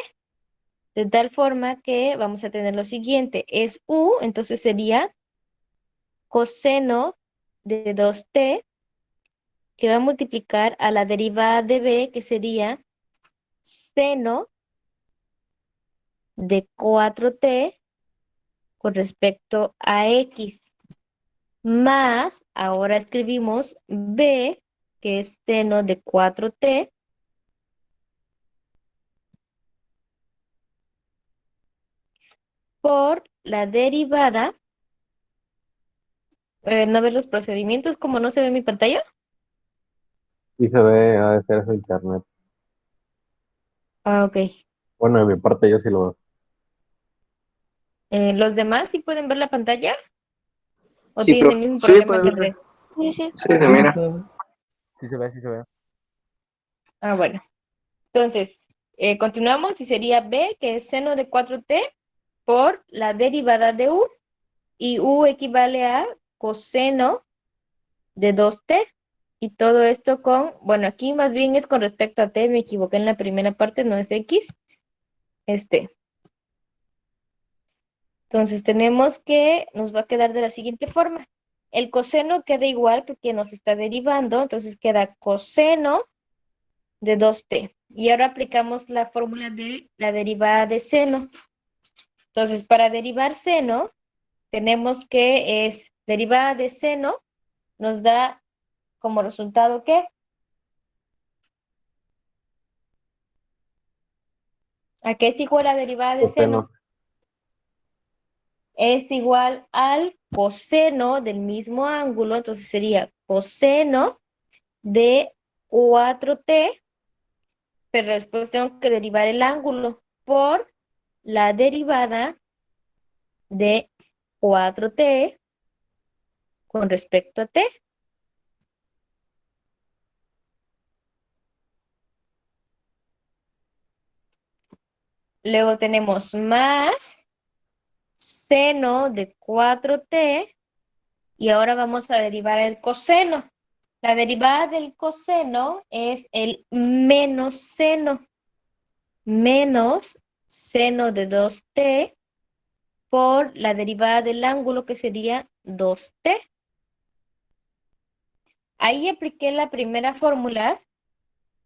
de tal forma que vamos a tener lo siguiente, es u, entonces sería coseno de 2t, que va a multiplicar a la derivada de b, que sería seno de 4t con respecto a x, más, ahora escribimos b, que es seno de 4t, por la derivada, ¿no ves los procedimientos como no se ve en mi pantalla? Y se ve, ha de ser su internet. Ah, ok. Bueno, de mi parte yo sí lo veo. ¿Los demás sí pueden ver la pantalla? ¿O Sí, tienen el mismo Sí, problema puede de ver. red? Sí, sí. Sí, se mira. Sí se ve, sí se ve. Ah, bueno. Entonces, continuamos y sería b, que es seno de 4t, por la derivada de u. Y u equivale a coseno de 2t. Y todo esto con, bueno, aquí más bien es con respecto a t, me equivoqué en la primera parte, no es x. Entonces tenemos que, nos va a quedar de la siguiente forma. El coseno queda igual porque nos está derivando, entonces queda coseno de 2t. Y ahora aplicamos la fórmula de la derivada de seno. Entonces, para derivar seno, tenemos que es derivada de seno, nos da como resultado ¿qué? ¿A qué es igual la derivada de seno? Coseno. Es igual al coseno del mismo ángulo, entonces sería coseno de 4t, pero después tengo que derivar el ángulo por la derivada de 4t con respecto a t. Luego tenemos más seno de 4t y ahora vamos a derivar el coseno. La derivada del coseno es el menos seno de 2t por la derivada del ángulo que sería 2t. Ahí apliqué la primera fórmula,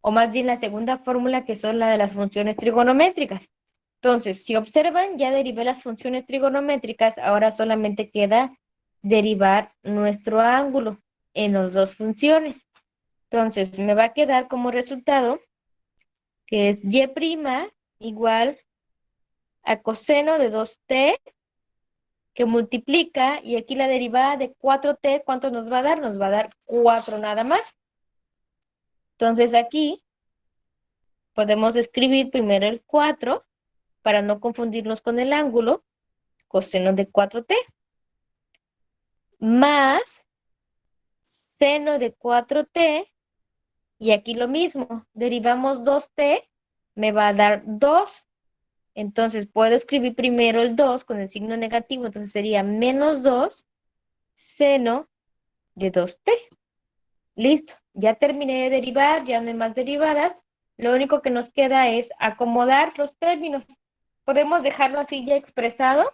o más bien la segunda fórmula, que son la de las funciones trigonométricas. Entonces, si observan, ya derivé las funciones trigonométricas, ahora solamente queda derivar nuestro ángulo en las dos funciones. Entonces, me va a quedar como resultado que es y' igual a coseno de 2t, que multiplica, y aquí la derivada de 4t, ¿cuánto nos va a dar? Nos va a dar 4 nada más. Entonces aquí podemos escribir primero el 4 para no confundirnos con el ángulo, coseno de 4t, más seno de 4t, y aquí lo mismo, derivamos 2t, me va a dar 2. Entonces puedo escribir primero el 2 con el signo negativo, entonces sería menos 2 seno de 2t. Listo, ya terminé de derivar, ya no hay más derivadas. Lo único que nos queda es acomodar los términos. Podemos dejarlo así ya expresado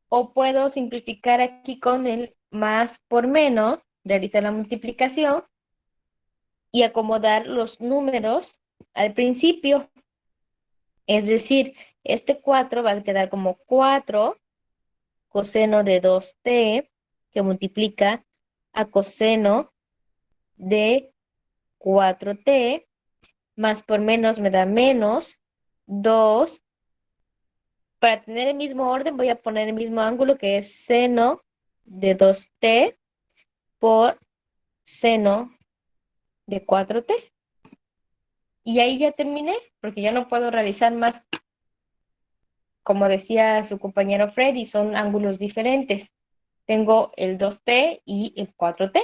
o puedo simplificar aquí con el más por menos, realizar la multiplicación y acomodar los números al principio. Es decir, este 4 va a quedar como 4 coseno de 2t, que multiplica a coseno de 4t, más por menos me da menos 2. Para tener el mismo orden voy a poner el mismo ángulo, que es seno de 2t por seno de 4t. Y ahí ya terminé, porque ya no puedo realizar más como decía su compañero Freddy, son ángulos diferentes. Tengo el 2t y el 4t.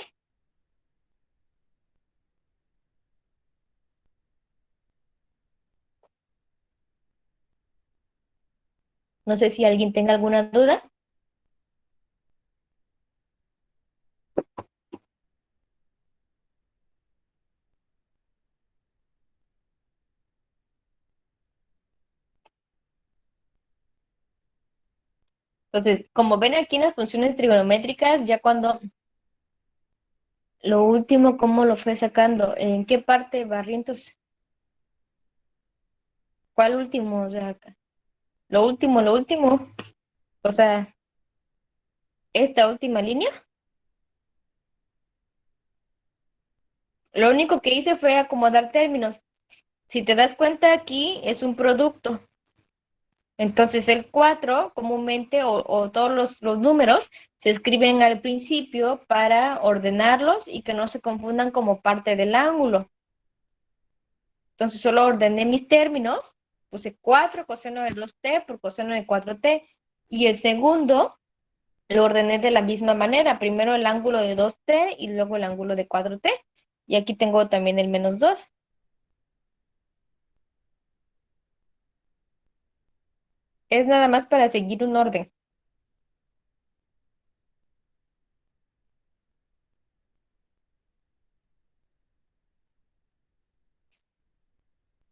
No sé si alguien tenga alguna duda. Entonces, como ven aquí en las funciones trigonométricas, ya cuando lo último, ¿cómo lo fue sacando? ¿En qué parte, Barrientos? ¿Cuál último? O sea, lo último. O sea, esta última línea. Lo único que hice fue acomodar términos. Si te das cuenta aquí, es un producto. Entonces el 4 comúnmente o todos los números se escriben al principio para ordenarlos y que no se confundan como parte del ángulo. Entonces solo ordené mis términos, puse 4 coseno de 2t por coseno de 4t y el segundo lo ordené de la misma manera, primero el ángulo de 2t y luego el ángulo de 4t. Y aquí tengo también el menos 2. Es nada más para seguir un orden.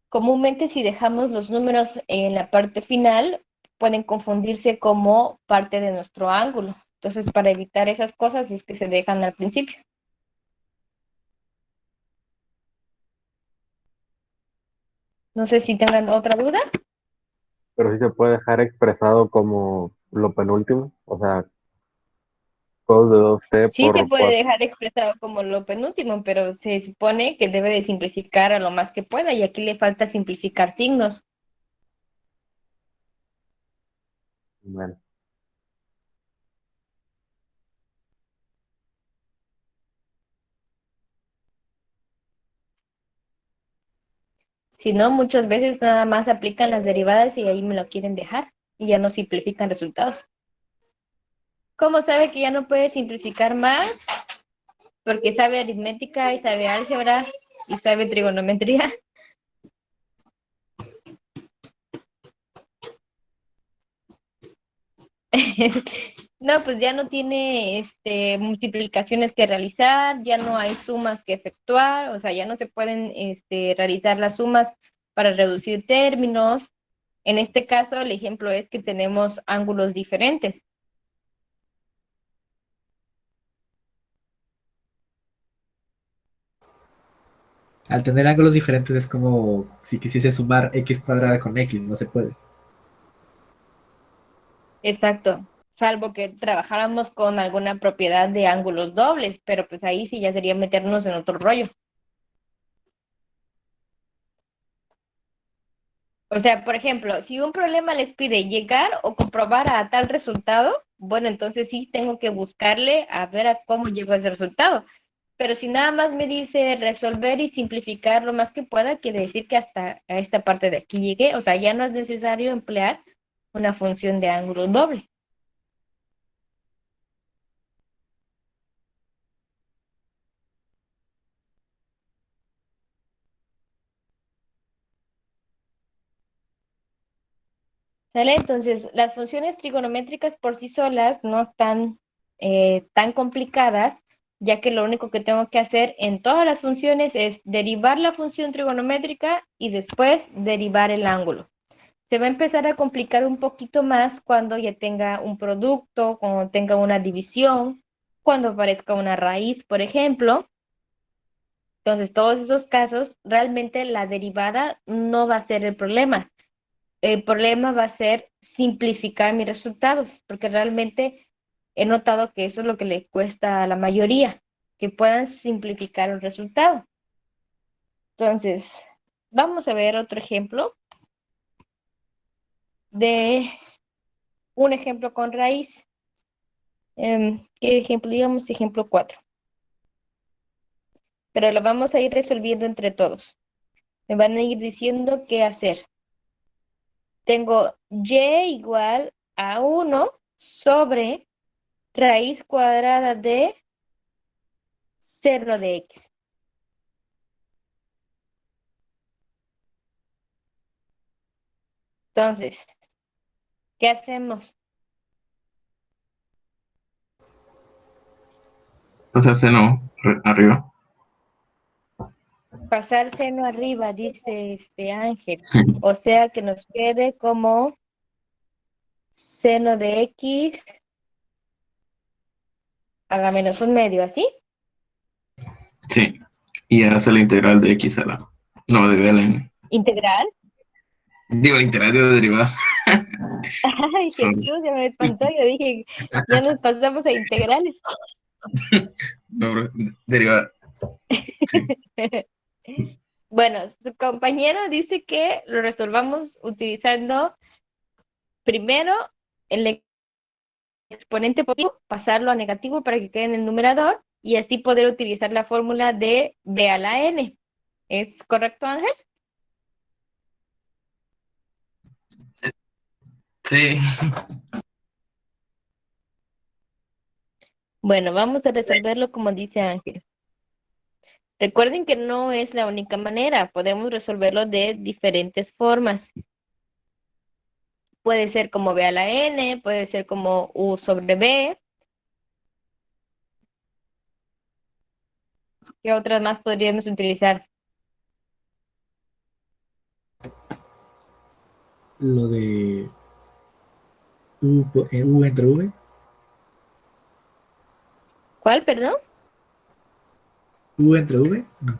Comúnmente si dejamos los números en la parte final, pueden confundirse como parte de nuestro ángulo. Entonces, para evitar esas cosas es que se dejan al principio. No sé si tengan otra duda. Pero sí se puede dejar expresado como lo penúltimo, o sea, cos de 2t Sí se por puede 4. dejar expresado como lo penúltimo, pero se supone que debe de simplificar a lo más que pueda y aquí le falta simplificar signos. Bueno, Si no, muchas veces nada más aplican las derivadas y ahí me lo quieren dejar y ya no simplifican resultados. ¿Cómo sabe que ya no puede simplificar más? Porque sabe aritmética y sabe álgebra y sabe trigonometría. No, pues ya no tiene multiplicaciones que realizar, ya no hay sumas que efectuar, o sea, ya no se pueden realizar las sumas para reducir términos. En este caso, el ejemplo es que tenemos ángulos diferentes. Al tener ángulos diferentes es como si quisiese sumar x cuadrada con x, no se puede. Exacto, salvo que trabajáramos con alguna propiedad de ángulos dobles, pero pues ahí sí ya sería meternos en otro rollo. O sea, por ejemplo, si un problema les pide llegar o comprobar a tal resultado, bueno, entonces sí tengo que buscarle a ver a cómo llego a ese resultado. Pero si nada más me dice resolver y simplificar lo más que pueda, quiere decir que hasta a esta parte de aquí llegué. O sea, ya no es necesario emplear una función de ángulo doble. ¿Sale? Entonces, las funciones trigonométricas por sí solas no están tan complicadas, ya que lo único que tengo que hacer en todas las funciones es derivar la función trigonométrica y después derivar el ángulo. Se va a empezar a complicar un poquito más cuando ya tenga un producto, cuando tenga una división, cuando aparezca una raíz, por ejemplo. Entonces, todos esos casos, realmente la derivada no va a ser el problema. El problema va a ser simplificar mis resultados, porque realmente he notado que eso es lo que le cuesta a la mayoría, que puedan simplificar un resultado. Entonces, vamos a ver otro ejemplo de un ejemplo con raíz. ¿Qué ejemplo? Digamos ejemplo 4. Pero lo vamos a ir resolviendo entre todos. Me van a ir diciendo qué hacer. tengo y igual a 1 sobre raíz cuadrada de seno de x. Entonces, ¿qué hacemos? Pasar seno arriba. Pasar seno arriba, dice Ángel. O sea que nos quede como seno de x a la menos 1/2, ¿así? Sí. Y hace la integral de x a la. No, de b a la n. ¿Integral? Digo, la integral de la derivada. Ay, Sorry. Jesús, ya me espantó. Yo dije, ya nos pasamos a integrales. No, bro, derivada. Sí. Bueno, su compañero dice que lo resolvamos utilizando primero el exponente positivo, pasarlo a negativo para que quede en el numerador y así poder utilizar la fórmula de b a la n. ¿Es correcto, Ángel? Sí. Bueno, vamos a resolverlo como dice Ángel. Recuerden que no es la única manera, podemos resolverlo de diferentes formas. Puede ser como b a la n, puede ser como u sobre b. ¿Qué otras más podríamos utilizar? Lo de U entre V. ¿Cuál, perdón? U entre V. No.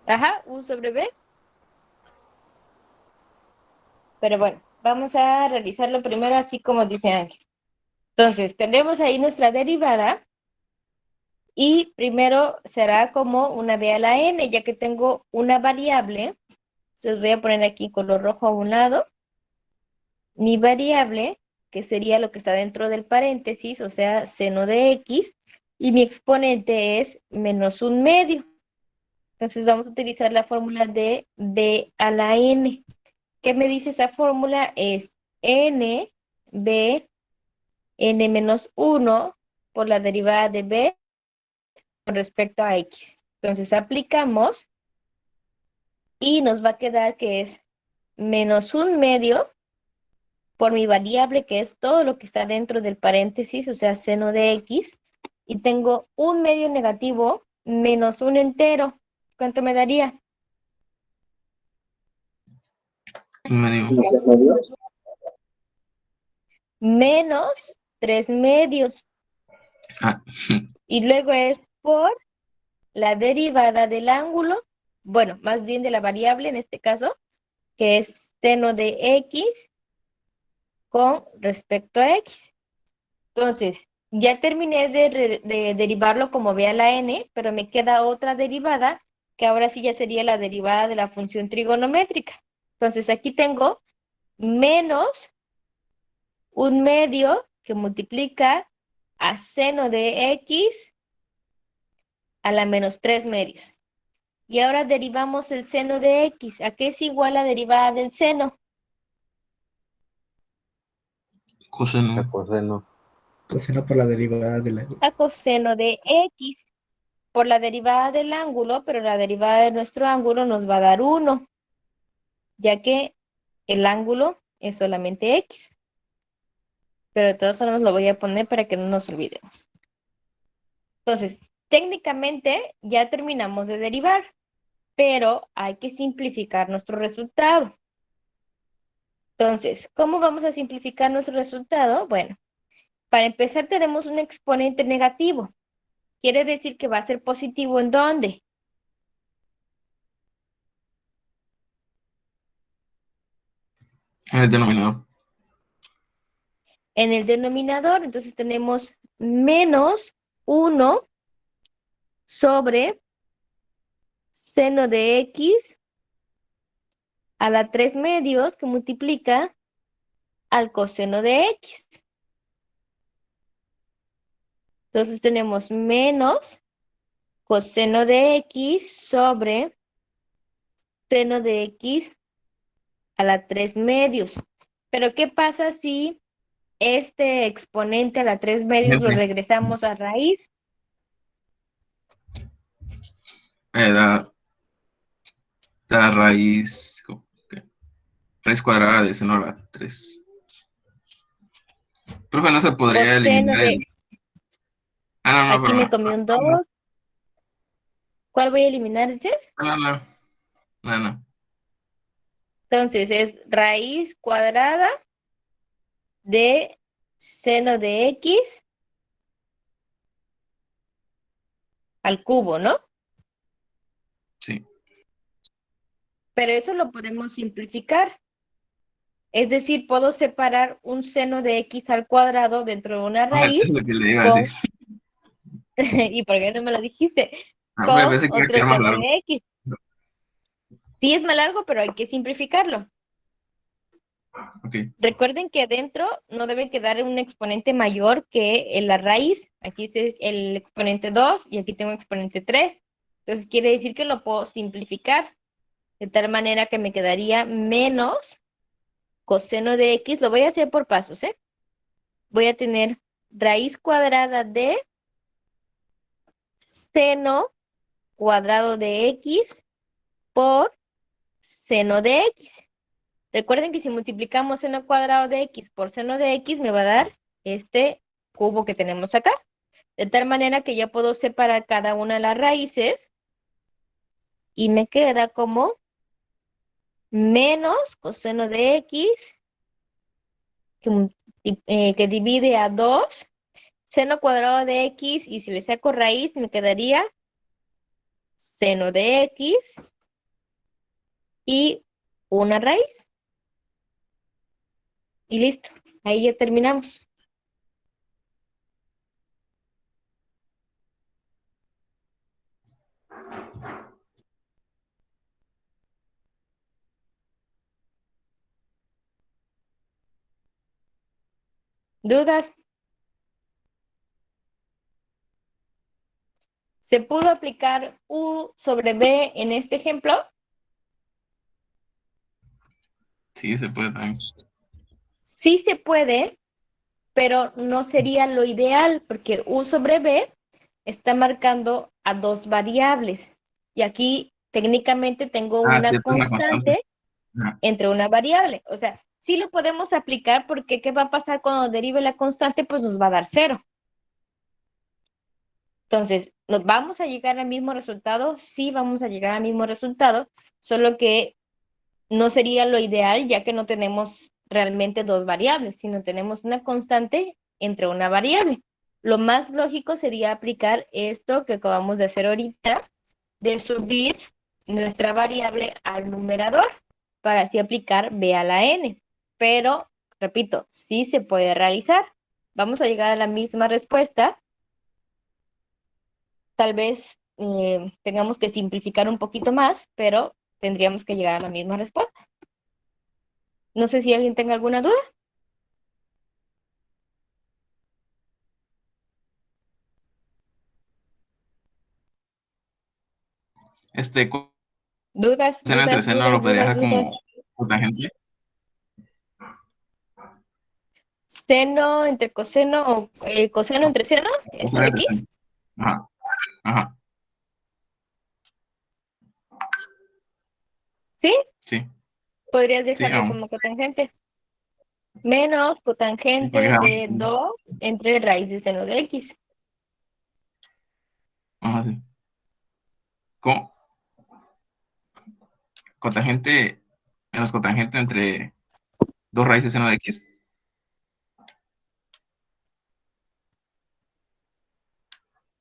Ajá, u sobre b. Pero bueno, vamos a realizarlo primero así como dice Ángel. Entonces, tenemos ahí nuestra derivada y primero será como una b a la n, ya que tengo una variable. Entonces voy a poner aquí color rojo a un lado. Mi variable, que sería lo que está dentro del paréntesis, o sea, seno de x, y mi exponente es menos 1/2. Entonces vamos a utilizar la fórmula de b a la n. ¿Qué me dice esa fórmula? Es n, b, n menos 1 por la derivada de b con respecto a x. Entonces aplicamos y nos va a quedar que es menos 1/2 por mi variable, que es todo lo que está dentro del paréntesis, o sea, seno de x, y tengo 1/2 negativo menos un entero. ¿Cuánto me daría? Medio. Menos 3/2. Ah. Y luego es por la derivada del ángulo, bueno, más bien de la variable en este caso, que es seno de x con respecto a x. Entonces, ya terminé de derivarlo como b a la n, pero me queda otra derivada, que ahora sí ya sería la derivada de la función trigonométrica. Entonces, aquí tengo menos 1/2 que multiplica a seno de x a la menos 3/2. Y ahora derivamos el seno de x. ¿A qué es igual la derivada del seno? Coseno. Coseno. Coseno por la derivada de la. A coseno de x por la derivada del ángulo, pero la derivada de nuestro ángulo nos va a dar 1, ya que el ángulo es solamente x. Pero de todas formas lo voy a poner para que no nos olvidemos. Entonces, técnicamente ya terminamos de derivar, pero hay que simplificar nuestro resultado. Entonces, ¿cómo vamos a simplificar nuestro resultado? Bueno, para empezar tenemos un exponente negativo. Quiere decir que va a ser positivo ¿en dónde? En el denominador. En el denominador, entonces tenemos menos 1 sobre seno de x a la 3/2 que multiplica al coseno de x. Entonces tenemos menos coseno de x sobre seno de x a la 3 medios. Pero ¿qué pasa si este exponente a la 3 medios lo regresamos a raíz? Da raíz, ¿qué? Raíz cuadrada de seno a la 3. Profe, no se podría Coseno eliminar de... el... Ah, no, Aquí pero me comí un 2. ¿Cuál voy a eliminar, dices? no. Entonces es raíz cuadrada de seno de X al cubo, ¿no? Sí. Pero eso lo podemos simplificar. Es decir, puedo separar un seno de X al cuadrado dentro de una Es raíz lo que le digo así. con... ¿Y por qué no me lo dijiste? No, pero Con pensé que iba a otro quedar más seno largo. de X. Sí es más largo, pero hay que simplificarlo. Ok. Recuerden que dentro no debe quedar un exponente mayor que en la raíz. Aquí es el exponente 2 y aquí tengo exponente 3. Entonces quiere decir que lo puedo simplificar de tal manera que me quedaría menos coseno de X. Lo voy a hacer por pasos, ¿eh? Voy a tener raíz cuadrada de seno cuadrado de X por seno de X. Recuerden que si multiplicamos seno cuadrado de X por seno de X me va a dar este cubo que tenemos acá. De tal manera que ya puedo separar cada una de las raíces y me queda como menos coseno de X que divide a 2 seno cuadrado de X y si le saco raíz me quedaría seno de X y una raíz. Y listo, ahí ya terminamos. ¿Dudas? ¿Se pudo aplicar U sobre B en este ejemplo? Sí, se puede también. Sí se puede, pero no sería lo ideal porque U sobre B está marcando a dos variables. Y aquí técnicamente tengo Sí, una es una constante. constante entre una variable. O sea, sí lo podemos aplicar porque ¿qué va a pasar cuando derive la constante? Pues nos va a dar 0. Entonces, ¿nos vamos a llegar al mismo resultado? Sí, vamos a llegar al mismo resultado, solo que no sería lo ideal ya que no tenemos realmente dos variables, sino tenemos una constante entre una variable. Lo más lógico sería aplicar esto que acabamos de hacer ahorita, de subir nuestra variable al numerador para así aplicar b a la n. Pero, repito, sí se puede realizar. Vamos a llegar a la misma respuesta. Tal vez tengamos que simplificar un poquito más, pero tendríamos que llegar a la misma respuesta. No sé si alguien tenga alguna duda. Dudas, Seno entre dudas, seno lo dudas, podría dudas, dejar dudas. como cotangente. Seno entre coseno o coseno entre seno, esta Coseno de entre aquí. seno. Ajá. ¿Sí? Sí, Podrías sí, dejarlo aún. como cotangente. Menos Sí, porque cotangente de 2 entre raíz de seno de x. Ajá, sí. ¿Cómo? Cotangente menos cotangente entre dos raíces seno de x.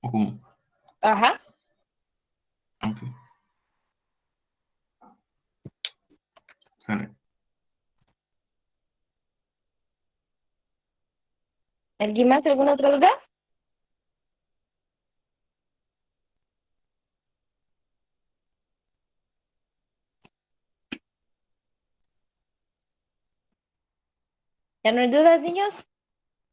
¿O cómo? Ajá. Ok. Sale. ¿Alguien más? ¿Alguna otra duda? ¿Ya no hay dudas, niños?